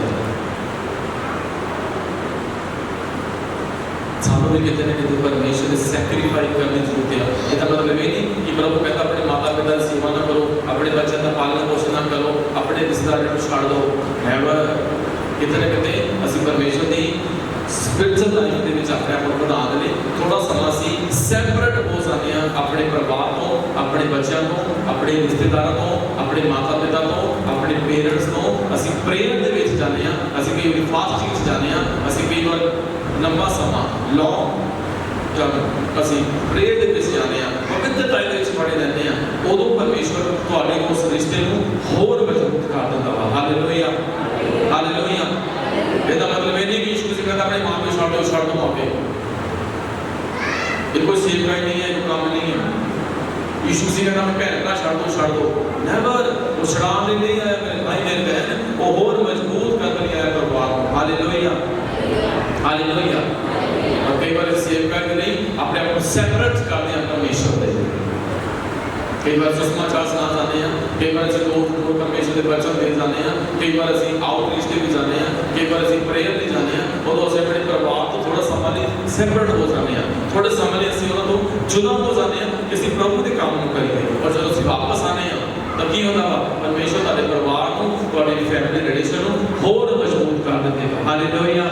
S1: ਸਾਨੂੰ ਵੀ ਕਿਤੇ ਨਾ ਕਿਤੇ ਪਰਮੇਸ਼ਰ ਦੇ ਸੈਕਰੀਫਾਈਸ ਕਰਨ ਦੀ ਜ਼ਰੂਰਤ ਹੈ। ਇਹਦਾ ਮਤਲਬ ਇਹ ਨਹੀਂ ਕਿ ਪ੍ਰਭੂ ਕਹਿੰਦਾ ਆਪਣੇ ਮਾਤਾ ਪਿਤਾ ਦੀ ਸੇਵਾ ਨਾ ਕਰੋ, ਆਪਣੇ ਬੱਚਿਆਂ ਦਾ ਪਾਲਣ ਪੋਸ਼ਣ ਨਾ ਕਰੋ, ਆਪਣੇ ਰਿਸ਼ਤੇਦਾਰਾਂ ਨੂੰ ਛੱਡ ਦਿਓ। ਨੈਵਰ। ਕਿਤੇ ਨਾ ਕਿਤੇ ਅਸੀਂ ਪਰਮੇਸ਼ਰ ਦੀ ਸਪਿਰਿਚੁਅਲ ਲਾਈਫ ਦੇ ਵਿੱਚ ਆਪਣੇ ਆਪ ਨੂੰ ਵਧਾਉਣ ਦੇ ਲਈ ਥੋੜਾ ਸਮਾਂ ਅਸੀਂ ਸੈਪਰੇਟ ਹੋ ਜਾਂਦੇ ਹਾਂ ਆਪਣੇ ਪਰਿਵਾਰ ਤੋਂ, ਆਪਣੇ ਬੱਚਿਆਂ ਤੋਂ, ਆਪਣੇ ਰਿਸ਼ਤੇਦਾਰਾਂ ਤੋਂ, ਆਪਣੇ ਮਾਤਾ ਪਿਤਾ ਤੋਂ, ਆਪਣੇ ਪੇਰੈਂਟਸ ਤੋਂ। ਅਸੀਂ ਪ੍ਰੇਅਰ ਦੇ ਵਿੱਚ ਜਾਂਦੇ ਹਾਂ, ਅਸੀਂ ਕਈ ਵਾਰ ਫਾਸਟਿੰਗ 'ਚ ਜਾਂਦੇ ਹਾਂ, ਅਸੀਂ ਕਈ ਵਾਰ ਲੰਬਾ ਸਮਾਂ ਲੌਂਗ जब असी प्रेयर दे विच जाने आ पवित्रता दे विच खड़े रहने आ उदों परमेश्वर तुहाडे उस रिश्ते नूं होर मजबूत कर दिंदा वा हालेलुया हालेलुया ਇਹਦਾ मतलब ये नहीं कि यीशु मसीह कहता अपने माँ पे छोड़ दो माँ पे ये कोई सेवकाई नहीं है, कोई काम नहीं है। यीशु मसीह कहता अपने भैन भरा छोड़ दो नेवर वो छड़ाने नहीं आया मेरे भाई मेरे बहन वो और मजबूत करने आया परिवार को हालेलुया हालेलुया। और कई बार सेवकाई नहीं अपने आप को सेपरेट कर दिया परमेश्वर से कई बार सुसमाचार सुना जाते हैं कई बार ऐसे लोग परमेश्वर के वचन दे जाते हैं कई बार ऐसे आउटरीच भी जाते हैं कई बार ऐसे प्रेयर भी जाते हैं और ऐसे अपने परिवार तो थोड़ा समय सेपरेट हो जाते हैं थोड़े समय ऐसे उन्होंने तो जुदा हो जाते हैं किसी प्रभु के काम को करेंगे और जब ਅਸੀਂ वापस आने हैं तब की होता है परमेश्वर ਤੁਹਾਡੇ परिवार को ਤੁਹਾਡੀ फैमिली रिलेशन ਨੂੰ ਹੋਰ मजबूत कर देते हैं हालेलुया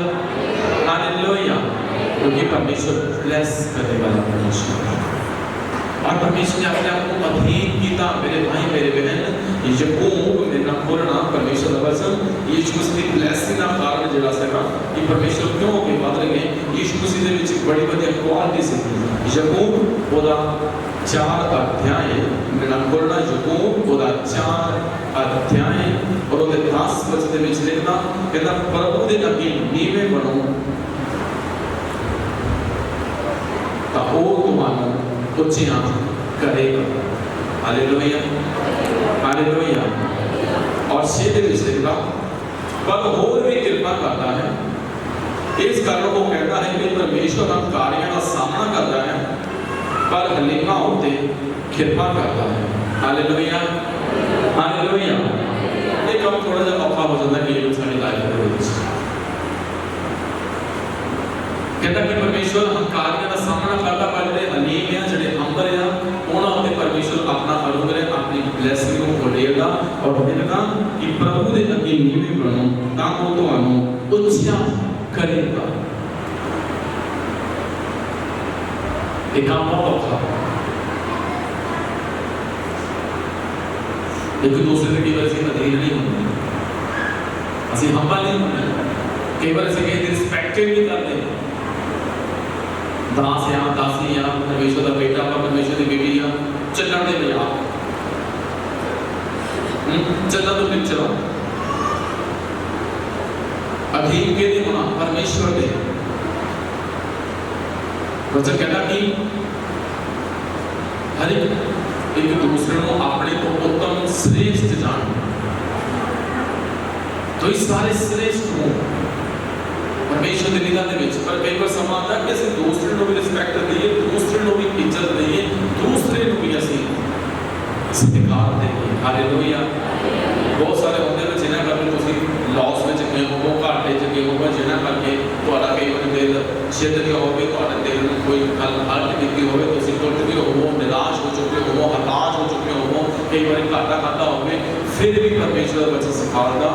S1: हालेलुया क्योंकि परमेश्वर ब्लेस करने वाला परमेश्वर और परमेश्वर ने अपने आप को अधीन किया मेरे भाई मेरे बहन यकूब में ना खोलना परमेश्वर का वचन यीशु मसीह की ब्लेसिंग का कारण जड़ा सका कि परमेश्वर क्यों के बदल गए यीशु मसीह दे विच बड़ी बड़ी क्वालिटी सी यकूब ओदा 4 अध्याय में ना खोलना यकूब ओदा 4 अध्याय और ओदे 10 वचन दे विच लिखना कहता प्रभु दे अगे नीवे बनो ता ओ तुहानू उच्चियां करेगा हालेलुया हालेलुया। और सीधे लिखा पर होर भी कृपा करता है इस कारण वो कहता है कि परमेश्वर हम कार्यों का सामना करता है पर हलीमा होते कृपा करता है हालेलुया हालेलुया। ये कम थोड़ा सा औखा हो जाता है कि ये सारी लाइफ में कहता कि परमेश्वर हम कार्यों का सामना करता पर जो हलीम है जो हम्बल है उन्होंने परमेश्वर अपना अनुग्रह अपनी ब्लेसिंग को देगा और कहता कि प्रभु के अगे नीवे बनो ताकि वो तुहानू उच्चियां करेगा। एक काम बहुत औखा एक दूसरे की वजह से अधीन नहीं होते असि हम्बल नहीं होते कई बार ऐसे कहीं रिस्पेक्टेड नहीं करते दास या दासी या परमेश्वर का बेटा का परमेश्वर की बेटी या चलने दे भैया चलना तो पिक्चर अधीन के लिए होना परमेश्वर के वचन कहता कि हर एक दूसरे को अपने को उत्तम श्रेष्ठ जान तो इस सारे श्रेष्ठ हो परमेश्वर की निगाह दे विच पर कई बार समा आता कि ਅਸੀਂ दूसरे ਨੂੰ भी रिस्पेक्ट दईए दूसरे ਨੂੰ भी इज्जत दईए दूसरे ਨੂੰ भी ਅਸੀਂ ਸਤਿਕਾਰ दईए हालेलुया। बहुत सारे होंगे ने जिन्हां करके ਤੁਸੀਂ लॉस ਵਿੱਚ ਗਏ ਹੋ ਘਾਟੇ 'ਚ ਗਏ ਹੋ ਜਿਨ੍ਹਾਂ ਕਰਕੇ ਤੁਹਾਡਾ ਕਈ ਵਾਰ ਦਿਲ ਛਿੱਦ ਗਿਆ ਹੋਵੇ ਤੁਹਾਡੇ ਦਿਲ ਨੂੰ ਕੋਈ ਗੱਲ ਹੱਟ ਕੀਤੀ ਹੋਵੇ ਤੁਸੀਂ ਟੁੱਟ ਗਏ ਹੋ ਨਿਰਾਸ਼ ਹੋ ਚੁੱਕੇ ਹੋ ਹਤਾਸ਼ ਹੋ ਚੁੱਕੇ ਹੋ ਕਈ ਵਾਰ ਘਾਟਾ ਖਾਦਾ ਹੋਵੇ ਫਿਰ ਵੀ परमेश्वर ਦਾ ਵਚਨ ਸਿਖਾਉਂਦਾ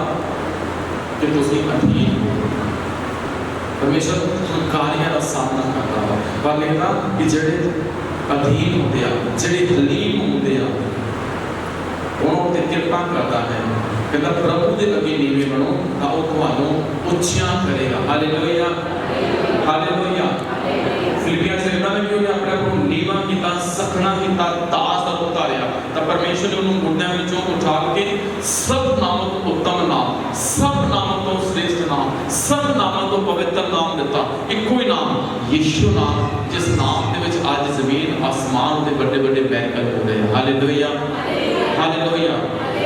S1: कि ਤੁਸੀਂ ਅਧੀਨ ਹੋ परमेश्वर कार्यों का सामना करता है पर कहता कि जेडे अधीन होते हैं जेडे हलीम होते हैं उन्होंने कृपा करता है कहता प्रभु के अगे नीवे बनो तो वो तुहानू उच्चियां करेगा हालेलुया हालेलुया। फिलिपियां से कहता है कि उन्हें अपने आप को नीवा किया सखना किया दास और उतारिया तो परमेश्वर ने उन्हें मुद्दों विचों उठा के सब नामों तो उत्तम नाम सब नामों तो श्रेष्ठ नाम सब नामों तो पवित्र नाम दिता इको ही नाम यीशु नाम जिस नाम के विच आज जमीन आसमान के बड़े बड़े बैरकत हो गए हालेलुया हालेलुया।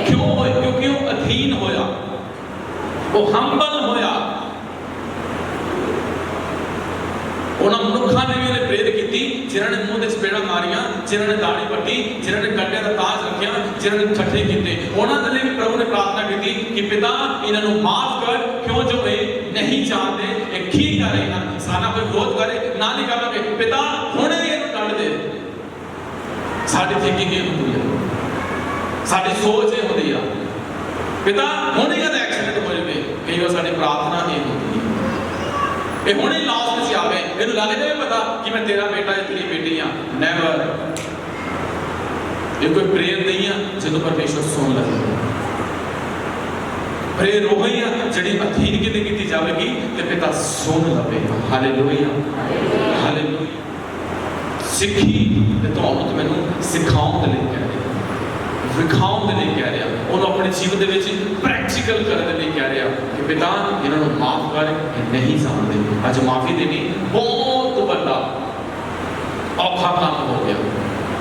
S1: क्यों होए क्योंकि वो अधीन होया वो हम्बल होया उन्होंने मनुखा ने भी उन्हें प्रेरित की जिन्होंने मुंह से चपेड़ा मारिया जिन्होंने दाढ़ी पट्टी जिन्होंने कंडे का ताज रखा जिन्होंने ठट्ठे किए उन्होंने भी प्रभु ने प्रार्थना की कि पिता इन्हों माफ कर क्यों जो ये नहीं जानते ये की कर रहे हैं सारा कोई विरोध करे ना नहीं कर लगे पिता हुणे इन्हों कढ़ दे साडी थिंकिंग ये होती है साडी सोच ये होती है पिता हुणे का एक्सीडेंट हो जाए कई बार साडी प्रार्थना ये होती है ये हुणे लॉस में आवे इन्हों लग जाए पता कि मैं तेरा बेटा या तेरी बेटी हाँ नेवर ये कोई प्रेयर नहीं है जो परमेश्वर सुन लगे प्रेयर वो ही है जी अधीन की जाएगी तो पिता सुन लवेगा हालेलुया हालेलुया। ਸਿੱਖੀ ਤੇ ਤੁਹਾਨੂੰ ਤੇ ਮੈਨੂੰ ਸਿਖਾਉਣ ਦੇ ਲਈ ਕਹਿ ਰਿਹਾ, ਵਿਖਾਉਣ ਦੇ ਲਈ ਕਹਿ ਰਿਹਾ, ਉਹਨੂੰ ਆਪਣੇ ਜੀਵਨ ਦੇ ਵਿੱਚ ਪ੍ਰੈਕਟੀਕਲ ਕਰਨ ਦੇ ਲਈ ਕਹਿ ਰਿਹਾ ਕਿ ਪਿਤਾ ਇਹਨਾਂ ਨੂੰ ਮਾਫ ਕਰ, ਇਹ ਨਹੀਂ ਸਮਝਦੇ। ਅੱਜ ਮਾਫੀ ਦੇਣੀ ਬਹੁਤ ਵੱਡਾ ਔਖਾ ਕੰਮ ਹੋ ਗਿਆ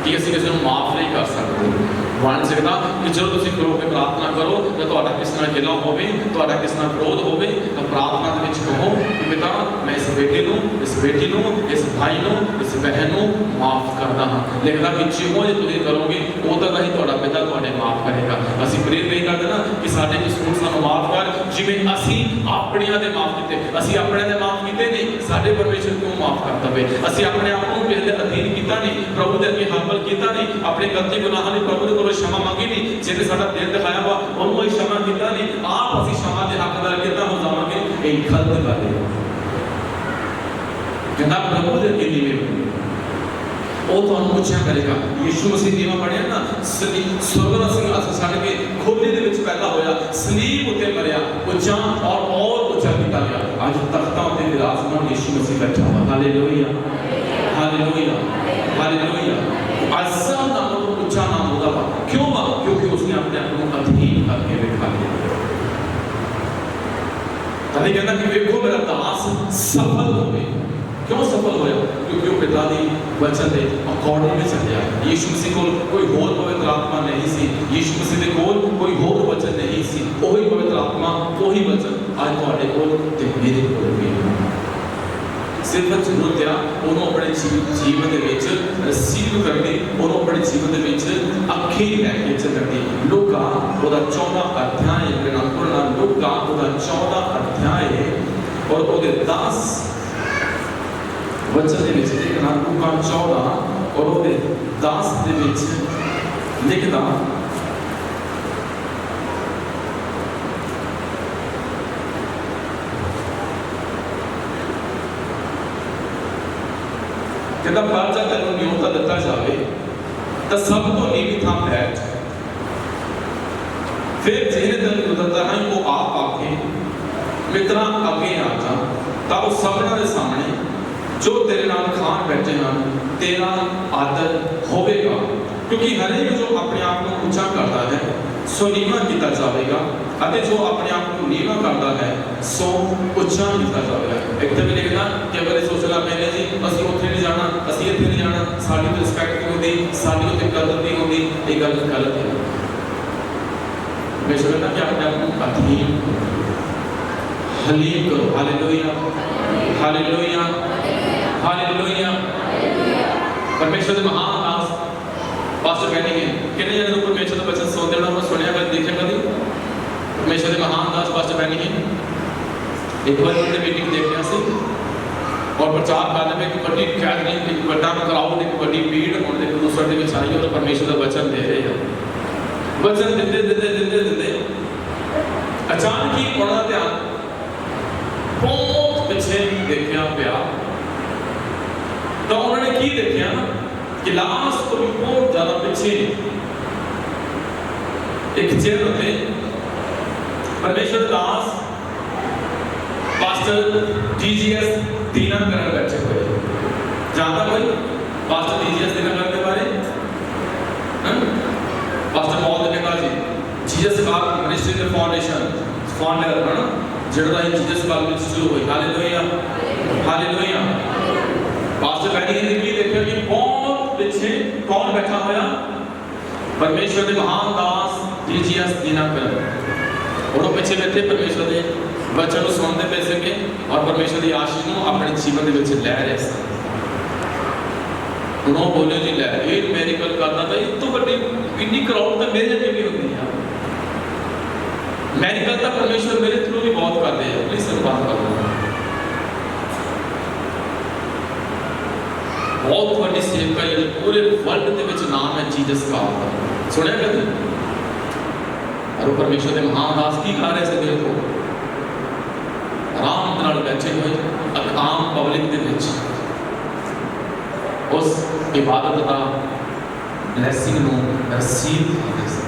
S1: ਕਿ ਅਸੀਂ ਕਿਸੇ ਨੂੰ ਮਾਫ ਨਹੀਂ ਕਰ ਸਕਦੇ। ਬਣ ਸਕਦਾ ਕਿ ਜਦੋਂ ਤੁਸੀਂ ਕਰੋਗੇ ਪ੍ਰਾਰਥਨਾ ਕਰੋ ਜਾਂ ਤੁਹਾਡਾ ਕਿਸੇ ਨਾਲ ਗਿਲਾ ਹੋਵੇ, ਤੁਹਾਡਾ ਕਿਸੇ ਨਾਲ ਵਿਰੋਧ ਹੋਵੇ, ਤਾਂ ਪ੍ਰਾਰਥਨਾ ਦੇ ਵਿੱਚ ਕਹੋ ਕਿ ਪਿਤਾ ਮੈਂ ਇਸ ਬੇਟੇ ਨੂੰ, ਇਸ ਬੇਟੀ ਨੂੰ, ਇਸ ਭਾਈ ਨੂੰ, ਇਸ ਬਹਿਨ ਨੂੰ ਮਾਫ ਕਰਦਾ ਹਾਂ। ਲਿਖਦਾ ਕਿ ਜਿਉਂ ਜੇ ਤੁਸੀਂ ਕਰੋਗੇ ਉਦੋਂ ਦਾ ਹੀ ਤੁਹਾਡਾ ਪਿਤਾ ਤੁਹਾਡੇ ਮਾਫ ਕਰੇਗਾ। ਅਸੀਂ ਪ੍ਰੇਰ ਨਹੀਂ ਕਰਦੇ ਨਾ ਕਿ ਸਾਡੇ ਕਸੂਰ ਸਾਨੂੰ ਮਾਫ ਕਰ, ਜਿਵੇਂ ਅਸੀਂ ਆਪਣਿਆਂ ਦੇ ਮਾਫ ਕੀਤੇ। ਅਸੀਂ ਆਪਣਿਆਂ ਦੇ ਮਾਫ ਕੀਤੇ ਨਹੀਂ, ਸਾਡੇ ਪਰਮੇਸ਼ਰ ਕਿਉਂ ਮਾਫ ਕਰਦਾ ਵੇ। ਅਸੀਂ ਆਪਣੇ ਆਪ ਨੂੰ ਕਿਸੇ ਦੇ ਅਧੀਨ ਕੀਤਾ ਨਹੀਂ, ਪ੍ਰਭੂ ਦੇ ਅੱਗੇ ਹੰਬਲ ਕੀਤਾ ਨਹੀਂ, ਆਪਣੇ ਗਲਤੀ ਗੁਨਾਹਾਂ ਲਈ ਪ੍ਰਭੂ ਦੇ ਕੋਲੋਂ क्षमा ਮੰਗੀ ਨਹੀਂ। ਜਿਹਨੇ ਸਾਡਾ ਦਿਲ ਦਿਖਾਇਆ ਵਾ ਉਹਨੂੰ ਹੀ क्षमा ਕੀਤਾ ਨਹੀਂ, ਆਪ ਅਸੀਂ क्षमा ਦੇ ਹੱਕਦਾਰ ਕਿੱਦਾਂ ਹੋ ਜਾਵਾਂਗੇ? ਇਹ ਗਲਤ ਗੱਲ ਹੈ। ਕਹਿੰਦਾ ਪ੍ਰਭੂ ਦੇ ਅੱਗੇ ਨੀਵੇਂ ਉਹ ਤੁਹਾਨੂੰ ਪੁੱਛਿਆ ਕਰੇਗਾ। ਯਿਸੂ ਮਸੀਹ ਨੀਵਾਂ ਬਣਿਆ ਨਾ, ਸਵਰਗ ਦਾ ਸਿੰਘਾਸਨ ਛੱਡ ਕੇ ਖੋਲੇ ਦੇ ਵਿੱਚ ਪੈਦਾ ਹੋਇਆ, ਸਲੀਬ ਉੱਤੇ ਮਰਿਆ, ਉੱਚਾ ਔਰ ਉੱਚਾ ਕੀਤਾ ਗਿਆ। ਅੱਜ ਤਖਤਾਂ ਉੱਤੇ ਵਿਰਾਜਮਾਨ ਯਿਸੂ ਮਸੀਹ ਬੈਠਾ ਵਾ। Hallelujah, hallelujah, hallelujah. ਅੱਜ ਸਭ ਨਾਲੋਂ ਉੱਚਾ ਨਾਮ ਉਹਦਾ ਵਾ। ਕਿਉਂ ਵਾ? ਕਿਉਂਕਿ ਉਸਨੇ ਆਪਣੇ ਆਪ ਨੂੰ ਅਧੀਨ ਕਰਕੇ ਵੇਖਾ ਲਿਆ। ਤਾਂ ਇਹ ਕਹਿੰਦਾ ਕਿ ਵੇਖੋ ਮੇਰਾ ਦਾਸ ਸਫਲ ਹੋਵੇ। क्यों सफल होया? क्योंकि वो पिता दी वचन दे अकॉर्डिंग में चलिया। यीशु मसीह को कोई होर पवित्र आत्मा नहीं सी, यीशु मसीह दे कोल कोई होर वचन नहीं सी, वही पवित्र आत्मा, वही वचन आज तुहाडे कोल ते मेरे कोल भी सिर्फ जरूरत है ਉਹਨੂੰ ਆਪਣੇ ਜੀਵਨ ਦੇ ਵਿੱਚ ਰਿਸੀਵ ਕਰਨੀ, ਉਹਨੂੰ ਆਪਣੇ ਜੀਵਨ ਦੇ ਵਿੱਚ ਅੱਖੀ ਲੈ ਕੇ ਚੱਲਣ ਦੀ। ਲੂਕਾ ਉਹਦਾ 14 ਅਧਿਆਇ ਦੇ ਨਾਲ ਪੜ੍ਹਨਾ। ਲੂਕਾ ਉਹਦਾ 14 ਅਧਿਆਇ ਔਰ ਉਹਦੇ 10 वचन ਦੇ ਵਿੱਚ ਦੇਖਣਾ। ਲੂਕਾ 14 ਔਰ ਉਹਦੇ 10 ਦੇ ਵਿੱਚ ਲਿਖਦਾ ਕਹਿੰਦਾ ਪਰ ਜਦ ਤੈਨੂੰ ਨਿਯੋਤਾ ਦਿੱਤਾ ਜਾਵੇ ਤਾਂ ਸਭ ਤੋਂ ਨੀਵੀਂ ਥਾਂ ਬੈਠ। ਫਿਰ ਜਿਹਨੇ ਤੈਨੂੰ ਦਿੱਤਾ ਹੈ ਉਹ ਆਪ ਆਖੇ ਮਿੱਤਰਾਂ ਅੱਗੇ ਆ ਜਾ, ਤਾਂ ਉਹ ਸਭਨਾਂ ਦੇ ਸਾਹਮਣੇ जो तेरे नाल खान बैठे हैं तेरा आदर होवेगा। क्योंकि हरेक जो अपने आप को ऊंचा करता है सो नीवा किया जाएगा, और जो अपने आप को नीवा करता है सो ऊंचा किया जाएगा। एक तो भी लिखना कि अगर सोचना मैंने जी असं उत्थे नहीं जाना, असं इत्थे नहीं जाना, साडी तो रिस्पैक्ट नहीं होती, साडी उत्ते कदर नहीं होती, ये गल गलत है। मैं समझता कि अपने आप को अधीन हलीम करो। Hallelujah, hallelujah, hallelujah. परमेश्वर के महान दास पास्टर कहते हैं कितने जने परमेश्वर का वचन सुनते हैं, मैं सुनिया कभी देखा कभी। परमेश्वर के महान दास पास्टर कहते हैं एक बार उन्होंने मीटिंग देखने से और प्रचार करने में एक बड़ी गैदरिंग, एक बड़ा क्राउड, एक बड़ी भीड़ उन्होंने एक दूसरे के बीच आई और परमेश्वर का वचन दे रहे हैं। वचन देते देते देते देते अचानक ही उन्होंने ध्यान बहुत पीछे देखा पिया। तो उन्होंने की देखा कि लास्ट तो बहुत ज्यादा पीछे एक चेयर होते परमेश्वर दास पास्टर डीजीएस दीनाकरण बैठे हुए। जानता कोई पास्टर डीजीएस दीनाकरण के बारे? पास्टर पॉल देवेगा जी जीसस का मिनिस्ट्री के फाउंडेशन फाउंडर है ना, जिहड़ा जीसस का मिनिस्ट्री शुरू हुई। Hallelujah, hallelujah. पास्टर बैठी ने की देखा कि बहुत पीछे कौन बैठा होया? परमेश्वर के महान दास डीजीएस दीनाकरण। और पीछे बैठे परमेश्वर के वचन को सुनते पे सके और परमेश्वर की आशीष को अपने जीवन के विच लै रहे सन। उन्होंने बोले जी लै ये मेरिकल करना था, इस तो बड़ी इन्नी क्राउड तो मेरे अगे भी होती है। मेरिकल तो परमेश्वर मेरे थ्रू भी बहुत करते हैं। प्लीज सर बात करो। बहुत बड़ी सेवका है पूरे वर्ल्ड के विच नाम है जीसस का। सुनिया कभी? और परमेश्वर के महान दास की खा रहे थे देखो आराम नाल बैठे हुए आम पब्लिक के विच उस इबादत का ब्लैसिंग नो रिसीव कर रहे थे।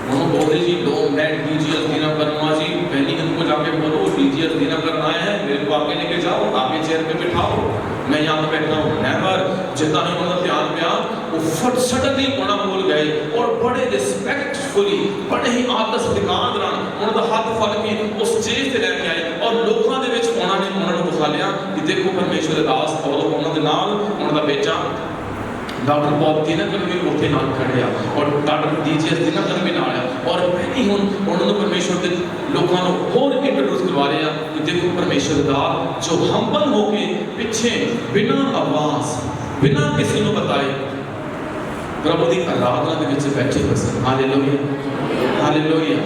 S1: उन्होंने बोलते जी डोंट लेट डीजीएस दीनाकरण जी पहली इनको जाके बोलो डीजीएस डीजे डिनर करना है, मेरे को आगे लेके जाओ, आगे चेयर पे बिठाओ, मैं यहाँ पे बैठा हूँ। नेवर। जितना ही उन्होंने ध्यान दिया वो फट सडनली होना भूल गए और बड़े रिस्पेक्टफुली, बड़े ही आदर सत्कार नाल उन्होंने हाथ फड़ के उस स्टेज ते लेके आए और लोगों के विच उन्होंने दिखा लिया कि देखो परमेश्वर दे दास। और उन्होंने दे नाल उन्होंने दा बेटा डॉक्टर बॉब दिनकर भी उत्थे नाल खड़े आ और डॉक्टर डीजे दिनकर भी नाल आ और पहली हुण उन्होंने परमेश्वर के लोगों को होर इंट्रोड्यूस करवा रहे हैं कि देखो परमेश्वर दा जो हम्बल होके पिछे बिना आवाज बिना किसी को बताए प्रभु की आराधना के विच बैठे हुए सन। Hallelujah hallelujah.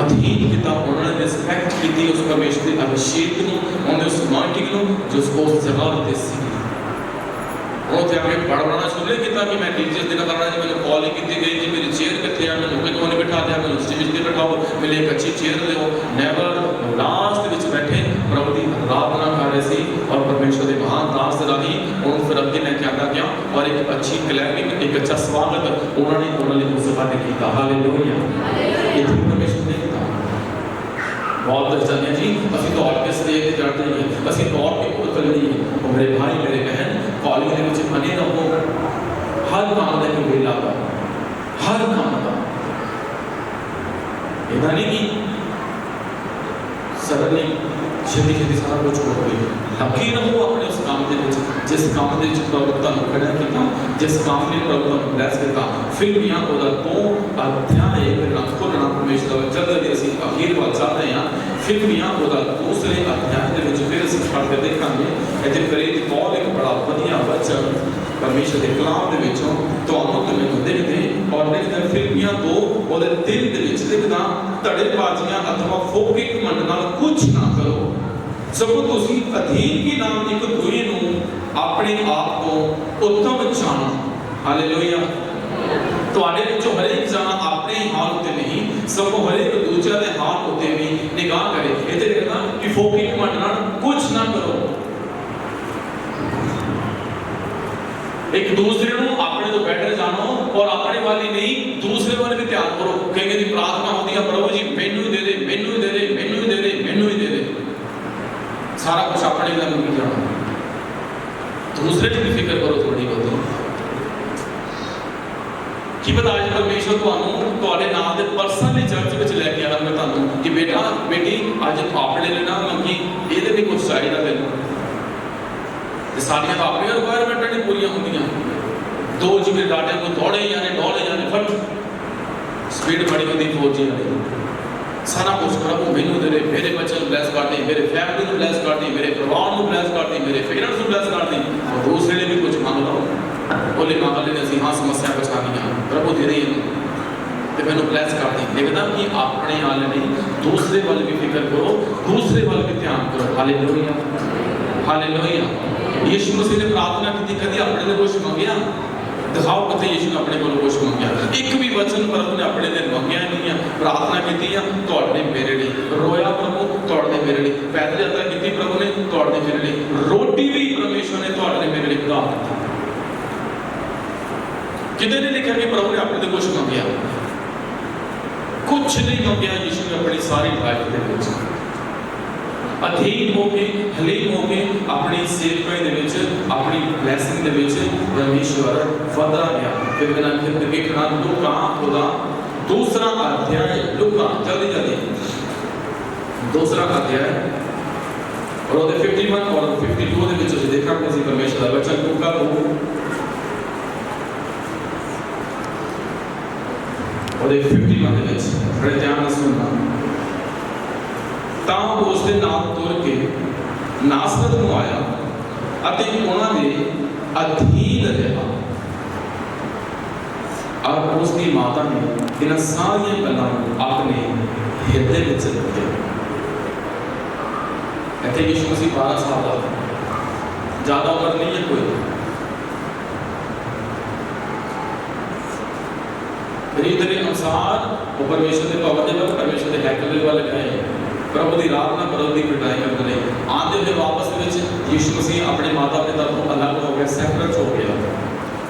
S1: अधीन किता उन्होंने रिस्पेक्ट की उस परमेश्वर के अभिषेक को, उन्होंने उस अनॉइंटिंग को जो उसको जगह देती सी। उन्होंने आके बड़बड़ाना शुरू नहीं किया कि मैं डीजे दिन करना जी, मैंने कॉल ही की गई जी मेरी चेयर कितने है, मैंने कितों नहीं बिठा दिया, मैंने स्टेज पर बिठाओ, मेरे एक अच्छी चेयर दो। नेवर। लास्ट विच बैठे प्रभु की आराधना कर रहे थे और परमेश्वर के महान दास राही उन्होंने फिर अगे लेके आता गया और एक अच्छी क्लैपिंग, एक अच्छा स्वागत उन्होंने उस सभा ने किया। हालेलुया। ये परमेश्वर ने किया। बहुत दस जाने जी असं दौड़ के स्टेज पर चढ़ते हैं, असं दौड़ के ऊपर चल जाइए। और मेरे भाई मेरे बहन कॉलेज के विच बने रहो, हर काम का एक वेला का, हर काम का इतना नहीं कि सडनली छेती छेती सारा कुछ छोड़ गई। लगी रहो अपने उस काम के विच जिस काम के विच प्रभु तुहानू खड़ा किया, जिस काम ने प्रभु तुहानू ब्लेस किया। फिलिपियां ओदा 2 अध्याय फिर खोलना परमेश्वर चलते जी असीं अखीर वाल चल रहे हैं। फिलिपियां ओदा 2 अध्याय के विच फिर असीं पढ़ के देखांगे। इत्थे प्रेरित पौल एक बड़ा वधिया वचन परमेश्वर के कलाम के विचों तुहानू ते मैनूं दिखदे और लिखदा फिलिपियां 2 ओदे 3 दे विच लिखदा धड़ेबाजियां अथवा फोके घमंड नाल कुछ ना करो, सगों तुसीं अधीन की नाम एक दूजे नूं अपने आप को उत्तम जानो। हालेलुया। तुहाडे विचों हरेक जना अपने हाल उत्ते नहीं सगों हरेक दूजे दे हाल उत्ते भी निगाह करे। इत्थे लिखदा कि फोके घमंड नाल कुछ ना करो, एक दूसरे को अपने तो बेटर जानो और अपने वाली नहीं दूसरे वाले भी ध्यान करो। कई की प्रार्थना होती है प्रभु जी मैनू ही दे दे, मैनू ही दे दे, मैनू ही दे दे, मैनू ही दे दे, सारा कुछ अपने लिए नहीं जाना। दूसरे की भी फिक्र करो थोड़ी बहुत। कि पता आज परमेश्वर तुहाडे नाम दे पर्सनली चर्च विच लेके आना मैं तुहानू कि बेटा बेटी आज अपने लिए ना मंगी, ਇਹਦੇ भी कुछ चाहिए तैनूं। साड़ियां तो अपनी रिक्वायरमेंट नहीं पूरी होंदियां, 2 GB डाटा को दौड़े जाने फट स्पीड बड़ी होती 4G वाली। सारा कुछ प्रभु मैनू दे दे, मेरे बच्चों को ब्लेस कर दे, मेरे फैमिली को ब्लेस कर दे, मेरे परिवार को ब्लेस कर दे, मेरे पेरेंट्स को ब्लेस कर दे। और दूसरे ने भी कुछ मांग लो, बोले मांग लेने से हाँ समस्या बचानी प्रभु दे दे तो मैनू ब्लेस कर दी। देखदा कि अपने वाले नहीं दूसरे वाले भी फिक्र करो, दूसरे वाले भी ध्यान करो। Hallelujah hallelujah. यीशु मसीह ने प्रार्थना की कभी अपने लिए कुछ मंगया दिखाओ कते यीशु ने अपने को कुछ मंगया? एक भी वचन प्रभु ने अपने लिए मंगया नहीं है। प्रार्थना की तुहाडे मेरे लिए, रोया प्रभु तुहाडे मेरे लिए, पैदल यात्रा की प्रभु ने तुहाडे मेरे लिए, रोटी भी परमेश्वर ने तुहाडे मेरे लिए खुदा दी। किते ने लिखा कि प्रभु ने अपने लिए कुछ मंगया? कुछ नहीं मंगया यीशु ने अपनी सारी लाइफ के विच। अधीन होके हलीम होके अपनी सेवकाई दे विच अपनी ब्लैसिंग दे विच परमेश्वर वधदा गया। फिर मेरा फिर देखना लूका ओदा 2 अध्याय, लूका जल्दी जल्दी 2 अध्याय और ओदे 51 और 52 दे विच देखा कि परमेश्वर दा वचन लूका 2 और 51 दे विच बड़े ध्यान नाल सुनना। ਤਾਂ ਉਸ ਦੇ ਨਾਲ ਤੁਰ ਕੇ ਨਾਸਰਤ ਨੂੰ ਆਇਆ ਅਤੇ ਉਹਨਾਂ ਦੇ ਅਧੀਨ ਰਿਹਾ। और उसकी माता ने इन सारी गल्लां अपने हिरदे विच रखिया। इत्थे यीशु मसीह 12 साल का, ज़्यादा उम्र नहीं है कोई। रीत के अनुसार वो परमेश्वर के भवन के परमेश्वर के हैकल वाले गए, प्रभु की आराधना प्रभु की पिटाई करते रहे। आते हुए वापस यीशु मसीह अपने माता पिता को अलग हो गया, सैपरेट हो गया।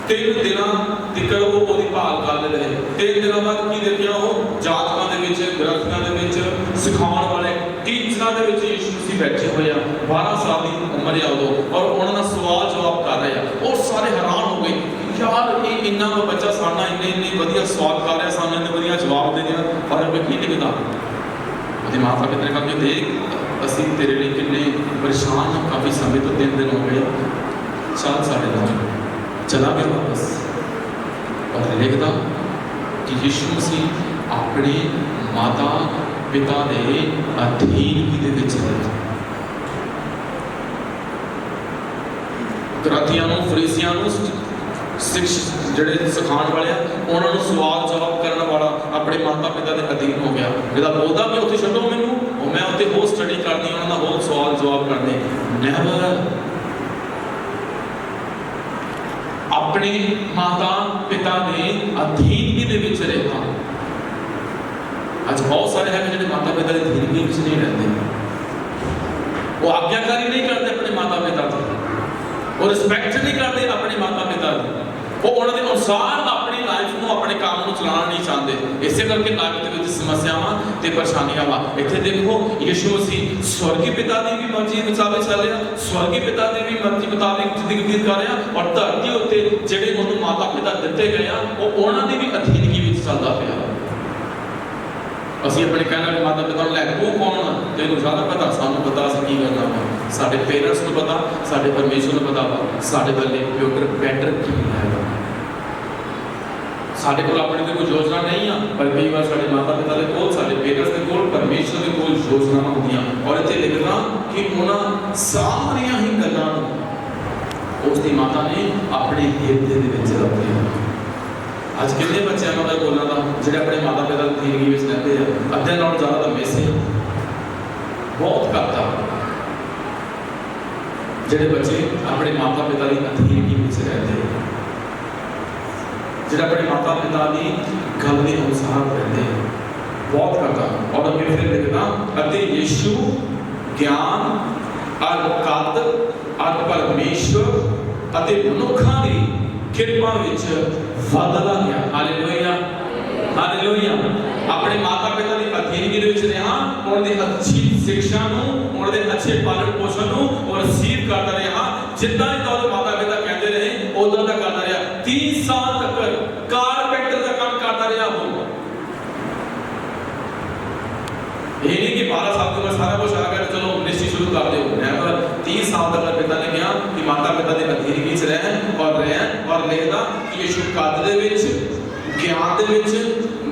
S1: 3 ਦਿਨਾਂ ਤੱਕ ਉਹ ਉਹਦੀ ਭਾਲ ਕਰਦੇ ਰਹੇ। 3 ਦਿਨਾਂ ਬਾਅਦ ਕੀ ਦੇਖਿਆ, ਉਹ ਜਾਤਕਾਂ ਦੇ ਵਿੱਚ, ਗ੍ਰੰਥਾਂ ਦੇ ਵਿੱਚ, ਸਿਖਾਉਣ ਵਾਲੇ ਟੀਚਰਾਂ ਦੇ ਵਿੱਚ ਯਿਸੂ ਮਸੀਹ ਬੈਠੇ ਹੋਏ ਆ। 12 ਸਾਲ ਦੀ ਉਮਰ ਆ ਉਦੋਂ, ਔਰ ਉਹਨਾਂ ਦਾ ਸਵਾਲ ਜਵਾਬ ਕਰ ਰਹੇ ਆ। ਉਹ ਸਾਰੇ ਹੈਰਾਨ ਹੋ ਗਏ, ਯਾਰ ਇਹ ਇੰਨਾ ਕੁ ਬੱਚਾ ਸਾਡਾ ਇੰਨੇ ਵਧੀਆ ਸਵਾਲ ਕਰ ਰਿਹਾ, ਸਾਨੂੰ ਇੰਨੇ ਵਧੀਆ ਜਵਾਬ ਦੇ ਰਿਹਾ, ਪਰ ਅੱਗੇ ਕੀ ਲਿਖਦਾ। ਉਹਦੇ ਮਾਤਾ ਪਿਤਾ ਨੇ ਕਿਹਾ, ਦੇਖ ਅਸੀਂ ਤੇਰੇ ਲਈ ਕਿੰਨੇ ਪਰੇਸ਼ਾਨ ਹਾਂ, ਕਾਫੀ ਸਮੇਂ ਤੋਂ 3 ਦਿਨ ਹੋ ਗਏ, ਚੱਲ ਸਾਡੇ ਨਾਲ। ਚਲਾ ਗਿਆ ਵਾਪਸ, और लिखता कि यीशु मसीह अपने माता पिता के अधीनगी दे विच रहा। गलातियां नूं, फरीसियां नूं ਜਿਹੜੇ ਸਿਖਾਉਣ ਵਾਲੇ ਆ, ਉਹਨਾਂ ਨੂੰ ਸਵਾਲ ਜਵਾਬ ਕਰਨ ਵਾਲਾ ਆਪਣੇ ਮਾਤਾ ਪਿਤਾ ਦੇ ਅਧੀਨ ਹੋ ਗਿਆ। ਜਿਹਦਾ ਬੋਲਦਾ ਵੀ ਉੱਥੇ ਛੱਡੋ ਮੈਨੂੰ, ਉਹ ਮੈਂ ਉੱਥੇ ਹੋਰ ਸਟੱਡੀ ਕਰਨੀ, ਉਹਨਾਂ ਦਾ ਹੋਰ ਸਵਾਲ ਜਵਾਬ ਕਰਨੇ। ਨੈਵਰ अपने माता पिता ने अधीनगी दे विच रहा। अज बहुत सारे हैं जो माता पिता की अधीनगी विच नहीं रहते, वो आज्ञाकारी नहीं करते अपने माता पिता की, वो रिस्पैक्ट नहीं करते अपने माता पिता की, वो उन्होंने अनुसार अपनी लाइफ को, अपने काम को चलाना नहीं चाहते। इसे करके लाइफ के विच समस्यावां ते परेशानियां वा। इत्थे देखो यीशु मसीह स्वर्गीय पिता की भी मर्जी मुताबिक चल रहा, स्वर्गीय पिता की भी मर्जी मुताबिक जिंदगी व्यतीत कर रहा, और धरती उत्ते जिहड़े उन्होंने माता पिता दिते गए आ, वो उन्हां दी भी अधीनगी विच चलदा पिया। ਅਸੀਂ ਆਪਣੇ ਕਹਿਣ ਵਾਲੇ ਮਾਤਾ ਪਿਤਾ ਨੂੰ ਲੈ ਕੇ, ਉਹ ਕੌਣ ਆ ਤੈਨੂੰ ਜ਼ਿਆਦਾ ਪਤਾ, ਸਾਨੂੰ ਪਤਾ ਅਸੀਂ ਕੀ ਕਰਨਾ ਵਾ, ਸਾਡੇ ਪੇਰੈਂਟਸ ਨੂੰ ਪਤਾ, ਸਾਡੇ ਪਰਮੇਸ਼ਰ ਨੂੰ ਪਤਾ ਵਾ ਸਾਡੇ ਵੱਲੇ ਫਿਊਚਰ ਬੈਟਰ ਕੀ ਹੈ। ਸਾਡੇ ਕੋਲ ਆਪਣੇ ਤੇ ਕੋਈ ਯੋਜਨਾ ਨਹੀਂ ਆ, ਪਰ ਕਈ ਵਾਰ ਸਾਡੇ ਮਾਤਾ ਪਿਤਾ ਦੇ ਕੋਲ, ਸਾਡੇ ਪੇਰੈਂਟਸ ਦੇ ਕੋਲ, ਪਰਮੇਸ਼ਰ ਦੇ ਕੋਲ ਯੋਜਨਾਵਾਂ ਹੁੰਦੀਆਂ। ਔਰ ਇੱਥੇ ਲਿਖਦਾ ਕਿ ਉਹਨਾਂ ਸਾਰੀਆਂ ਹੀ ਗੱਲਾਂ ਨੂੰ ਉਸ ਦੀ ਮਾਤਾ ਨੇ ਆਪਣੇ ਹਿਰਦੇ ਦੇ ਵਿੱਚ ਰੱਖਿਆ। ਅੱਜ ਕਿੰਨੇ ਬੱਚਿਆਂ ਨੂੰ ਬੋਲਾਂ ਦਾ ਜਿਹੜੇ ਆਪਣੇ ਮਾਤਾ ਪਿਤਾ ਦੀ ਜ਼ਿੰਦਗੀ ਵਿੱਚ ਰਹਿੰਦੇ ਆ, ਅੱਧੇ ਨਾਲੋਂ ਜ਼ਿਆਦਾ ਤਾਂ ਮਿਸ ਬਹੁਤ ਘੱਟ ਆ ਜਿਹੜੇ ਬੱਚੇ ਆਪਣੇ ਮਾਤਾ ਪਿਤਾ ਦੀ ਅਧੀਨਗੀ ਵਿੱਚ ਰਹਿੰਦੇ, ਜਿਹੜੇ ਆਪਣੇ ਮਾਤਾ ਪਿਤਾ ਦੀ ਗੱਲ ਦੇ ਅਨੁਸਾਰ ਰਹਿੰਦੇ, ਬਹੁਤ ਘੱਟ ਆ। ਔਰ ਅੱਗੇ ਫਿਰ ਲਿਖਦਾ, ਅਤੇ ਯਿਸੂ ਗਿਆਨ ਅਰ ਕਦ ਅਰ ਪਰਮੇਸ਼ਰ ਅਤੇ ਮਨੁੱਖਾਂ ਦੀ ਕਿਰਪਾ ਵਿੱਚ ਵਧਦਾ ਗਿਆ। Hallelujah, hallelujah. ਆਪਣੇ ਮਾਤਾ ਪਿਤਾ ਦੀ ਅਧੀਨਗੀ ਦੇ ਵਿੱਚ ਰਿਹਾ, ਉਹਨਾਂ ਦੀ ਅੱਛੀ ਸਿੱਖਿਆ ਨੂੰ, ਉਹਨਾਂ ਦੇ ਅੱਛੇ ਪਾਲਣ ਪੋਸ਼ਣ ਨੂੰ ਉਹ ਰਿਸੀਵ ਕਰਦਾ ਰਿਹਾ। ਜਿੱਦਾਂ ਹੀ ਉਹਦੇ ਮਾਤਾ ਪਿਤਾ ਕਹਿੰਦੇ ਰਹੇ ਉਦਾਂ ਦਾ ਕਰਦਾ ਰਿਹਾ। 30 ਸਾਲ ਤੱਕ ਕਾਰਪੈਂਟਰ ਦਾ ਕੰਮ ਕਰਦਾ ਰਿਹਾ। ਉਹ ਇਹ ਨਹੀਂ ਕਿ 12 ਸਾਲ ਤੋਂ ਸਾਰਾ ਕੁਝ ਆ ਗਿਆ ਚਲੋ ਮਿਨਿਸਟਰੀ ਸ਼ੁਰੂ ਕਰ ਦਿਓ। ਨੈਵਰ। 30 ਸਾਲ ਤੱਕ ਪਿਤਾ ਨੇ ਕਿਹਾ ਕਿ ਮਾਤਾ ਪਿਤਾ ਦੇ ਅਧੀਨਗੀ ਵਿੱਚ ਰਹਿ ਔਰ ਲਿਖਦਾ ਕਿ ਯਿਸੂ ਕਦ ਦੇ ਵਿੱਚ, ਗਿਆਨ ਦੇ ਵਿੱਚ,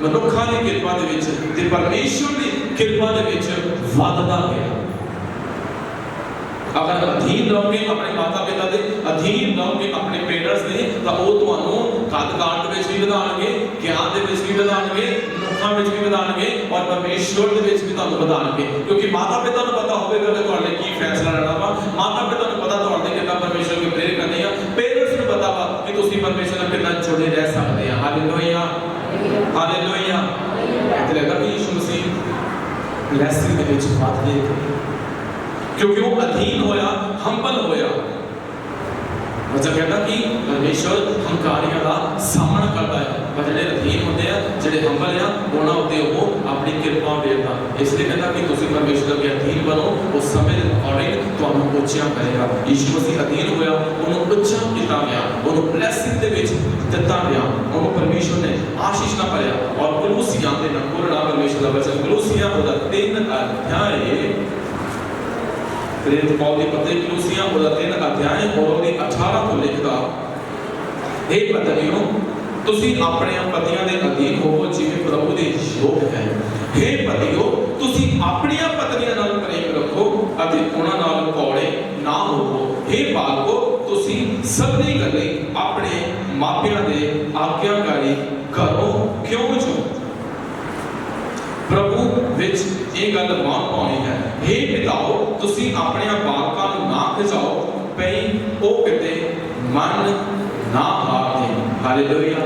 S1: ਮਨੁੱਖਾਂ ਦੀ ਕਿਰਪਾ ਦੇ ਵਿੱਚ ਤੇ ਪਰਮੇਸ਼ਰ ਦੀ ਕਿਰਪਾ ਦੇ ਵਿੱਚ ਵੱਧਦਾ ਗਿਆ। अगर अधीन रहोगे अपने माता पिता के, अधीन रहोगे अपने पेरेंट्स के, तो वो तुहानू कद काट में भी वधाणगे, ज्ञान दे विच भी वधाणगे, मनुखां विच भी वधाणगे और परमेश्वर दे विच भी तुहानू वधाणगे। क्योंकि माता पिता नूं पता होवेगा कि तुहाडे की फैसला लेना वा, माता पिता नूं पता तुहाडे कितना परमेश्वर के प्रेर करने आ, पेरेंट्स नूं पता वा कि तुसीं परमेश्वर नाल कितना जुड़े रह सकदे आ। Hallelujah, hallelujah. इत्थे लगा कि यीशु मसीह ब्लैसिंग दे विच वध गए क्योंकि वो अधीन होया, हंबल होया। मतलब कहता कि परमेश्वर हंकारियां का सामना करता है, पर जो अधीन होते हैं, जो हंबल है, उन्होंने उत्ते वो अपनी कृपा देता। इसलिए कहता कि तुम परमेश्वर के अधीन बनो, उस समय के अकॉर्डिंग तुहानू उच्चा करेगा। यीशु मसीह अधीन होया, उन्होंने उच्चा किया गया, उन्होंने ब्लैसिंग दे विच दिता गया, उन्होंने परमेश्वर ने आशीष ना भरिया। और कलूसियां दे नाल पूरा परमेश्वर का वचन, कलूसियां ओदा 3 अध्याय, प्रेरित पौल की पत्री कलूसियां ओदा 3 अध्याय और ओदी 18 को लिखदा, हे पत्नियों तुसी अपने पतियां दे अधीन होवो जिवें प्रभु दे योग है। हे पतियों तुसी अपनी पत्नियां नाल प्रेम रखो अते उन्हां नाल कौड़े ना होवो। हे बालको तुसी सबनी गल्ले अपने मापियां दे आज्ञाकारी करो क्यों जो प्रभु विच ये गल मान पाउणी है। हे पिताओ तुसी अपने बालकां नूं ना खिजाओ पई ओ किते मन ना हार दे। Hallelujah,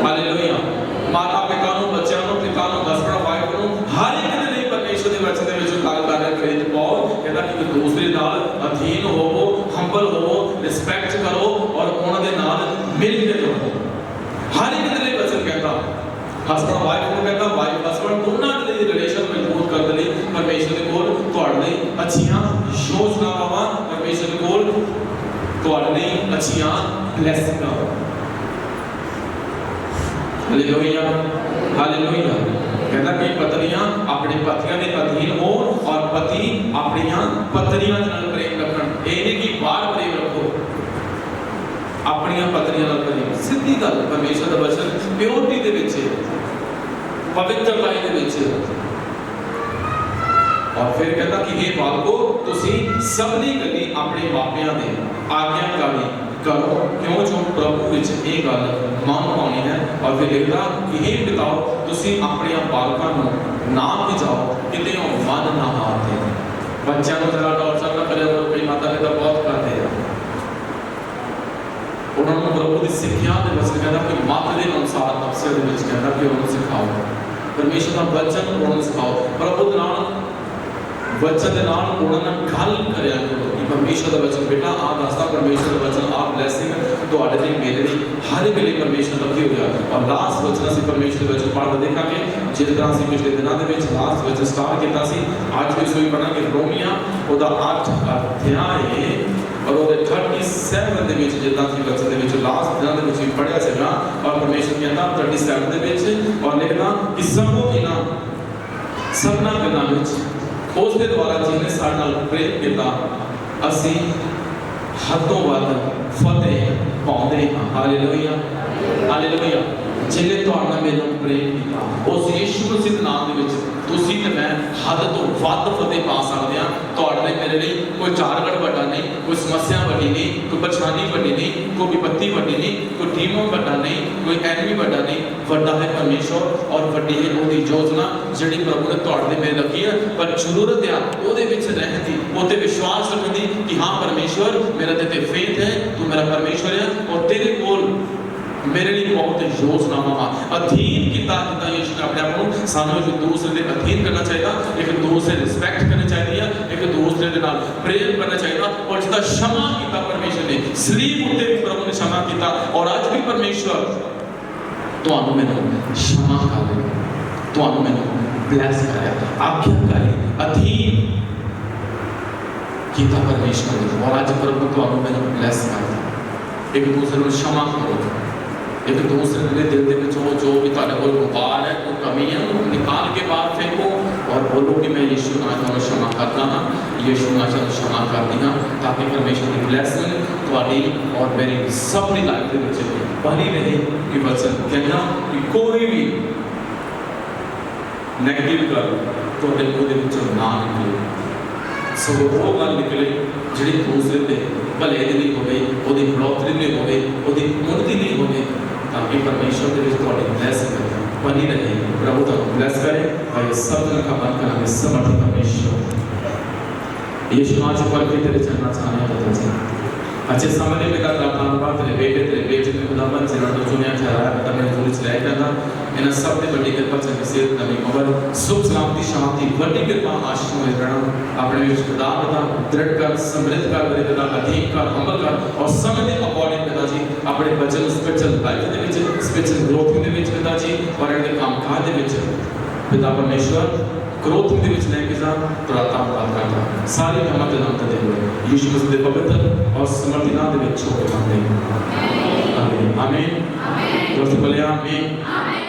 S1: hallelujah. माता पिता नूं, बच्चों नूं, पिता नूं, हस्बैंड वाइफ नूं हर एक दे लिए परमेश्वर दे वचन दे विच गल कर रहा प्रेरित पौल कहता कि दूसरे नाल अधीन होवो, हंबल होवो, रिस्पैक्ट करो और उन्हां दे नाल मिल के ਹਸਬੰਡ ਵਾਈਫ ਨੂੰ ਕਹਿੰਦਾ, ਵਾਈਫ ਹਸਬੰਡ, ਦੋਨਾਂ ਦੇ ਲਈ ਰਿਲੇਸ਼ਨ ਮਜ਼ਬੂਤ ਕਰਨ ਲਈ ਪਰਮੇਸ਼ਰ ਦੇ ਕੋਲ ਤੁਹਾਡੇ ਲਈ ਅੱਛੀਆਂ ਯੋਜਨਾਵਾਂ, ਪਰਮੇਸ਼ਰ ਦੇ ਕੋਲ ਤੁਹਾਡੇ ਲਈ ਅੱਛੀਆਂ ਬਲੈਸਿੰਗਾਂ। Hallelujah, hallelujah. कहना कि पत्नियां अपने पतियों के अधीन हो और पति अपनियां पत्नियां के नाल प्रेम रखन। ये नहीं कि बाहर प्रेम रखो, अपनियां पत्नियां नाल प्रेम। सीधी गल, परमेश्वर दा वचन प्योरिटी दे विच, पवित्रता दे विच। और फिर कहता कि हे बालको, तुसी सबनी गल्ली अपने मापियां दे आज्ञाकारी करो, क्यों जो प्रभु विच ये गल मन पानी है। और फिर लिखदा कि हे पिताओ, तुसी अपने बालकां नूं ना भिजाओ किते मन ना हारे। बच्चों को जरा टॉर्चर ना करे, कई माता पिता बहुत करते हैं। उन्होंने प्रभु की सिक्ख्या के वचन कहता कि मत के अनुसार अफसर के विच कहता कि उन्होंने सिखाओ, परमेश्वर का वचन उन्होंने सिखाओ। प्रभु दे नाल वचन दे नाल उन्होंने गल करया करो कि परमेश्वर का वचन बेटा आ दसदा, परमेश्वर का वचन आप ब्लेसिंग तुहाडे लिए मेरे लिए हर वेले परमेश्वर रखी हो गया। और लास्ट वचन असीं परमेश्वर का वचन पढ़ देखांगे जिस तरह असीं पिछले दिनों के विच लास्ट वचन स्टार्ट कीता सी। अज भी सोई पढ़ांगे रोमिया ओदा 8 अध्याय और ओदे 37 दे विच जिद्दां सी वचन दे विच लास्ट दिनों दे विच पढ़िया सीगा। और परमेश्वर कहंदा 37 दे विच और लिखदा कि सबो इना सबना गल्लां विच उस दे द्वारा जिन्हें साडे नाल प्रेम कीता असीं हदों वध फतेह पाउंदे हां। Hallelujah, hallelujah. जिन्हें तुहाडे नाल मेरे नाल प्रेम कीता उस यीशु मसीह दे नाम दे विच तुसीं ते मैं हद तो वध फतेह पा सकदे हां। तुहाडे लिए मेरे लिए कोई टारगेट वड्डा नहीं, कोई समस्या वड्डी नहीं, कोई परेशानी वड्डी नहीं, कोई विपत्ति वड्डी नहीं, कोई डीमन वड्डा नहीं, कोई एनिमी वड्डा नहीं। वड्डा है परमेश्वर और वड्डी है ओदी योजना जिहड़ी प्रभु ने तुहाडे लिए मेरे रखी है। पर जरूरत है ओदे विच रहण दी, ओते विश्वास रखण दी कि हां परमेश्वर मेरा ते फेथ है, तू मेरा परमेश्वर है और तेरे कोल मेरे लिए बहुत योजनावां अधीन किता जिदा यीशु ने अपने आप को सानू एक दूसरे के अधीन करना चाहिए, एक दूसरे रिस्पेक्ट करनी चाहिए, एक दूसरे के नाल प्रेम करना चाहिए। और जिदा क्षमा किया परमेश्वर ने सलीब उत्ते भी प्रभु ने क्षमा किया और आज भी परमेश्वर तुहानू मैनू क्षमा करे, तुहानू मैनू ब्लेस करे, आज्ञाकारी अधीन किया परमेश्वर ने। और आज प्रभु तुहानू मैनू ब्लेस करे। एक दूसरे को क्षमा करो, एक दूसरे के दिल के विचों जो भी तुहाडे कोल गुबार है, कोई कमी है, उनको निकाल के बाहर फेंको और बोलो कि मैं यीशु नाम से क्षमा करता हाँ, यीशु नाम से क्षमा करती हाँ, ताकि परमेश्वर की ब्लेसिंग तुहाडी और मेरी सबकी लाइफ के विच बनी रहे। कि वचन कहना कि कोई भी नेगेटिव गल तुहाडे मुंह दे विचों ना निकले, सगों वो गल निकले जिहड़ी दूसरे दे भले दे लई होवे, ओदी बढ़ोतरी लई होवे, ओदी उन्नति लई होवे, ताकि परमेश्वर के विच तुहाडी ब्लेसिंग बनी रहे। प्रभु तुहानू ब्लेस करे और ये सब दिन का बंद करांगे समर्थी परमेश्वर यीशु नाम से पर तेरे चरणा चाहने होता है। अच्छे समय में पिता का धन्यवाद तेरे बेटे ने खुदावन से रटो चुनिया ठहराया, पिता ने जोड़ी चलाया करना इन सब ने बड़ी कृपा चंगी सेहत नवी उम्र सुख सलामती शांति बड़ी कृपा आशीष में रहना अपने विच खुदा दृढ़ कर समृद्ध कर मेरे पिता अधीन कर अमल कर और समय के अकॉर्डिंग पिताजी अपने बचन स्पिरिचुअल लाइफ दे विच स्पिरिचुअल ग्रोथ दे विच पिताजी और इनके कामकाज दे विच पिता परमेश्वर ग्रोथ दे विच लेके जा तुरंत धन्यवाद करता सारी महिमा ते नाम ते दे यीशु मसीह दे पवित्र और समर्थी नाम दे विच छोड़ के मांगते हैं। आमीन आमीन। आमीन। आमीन।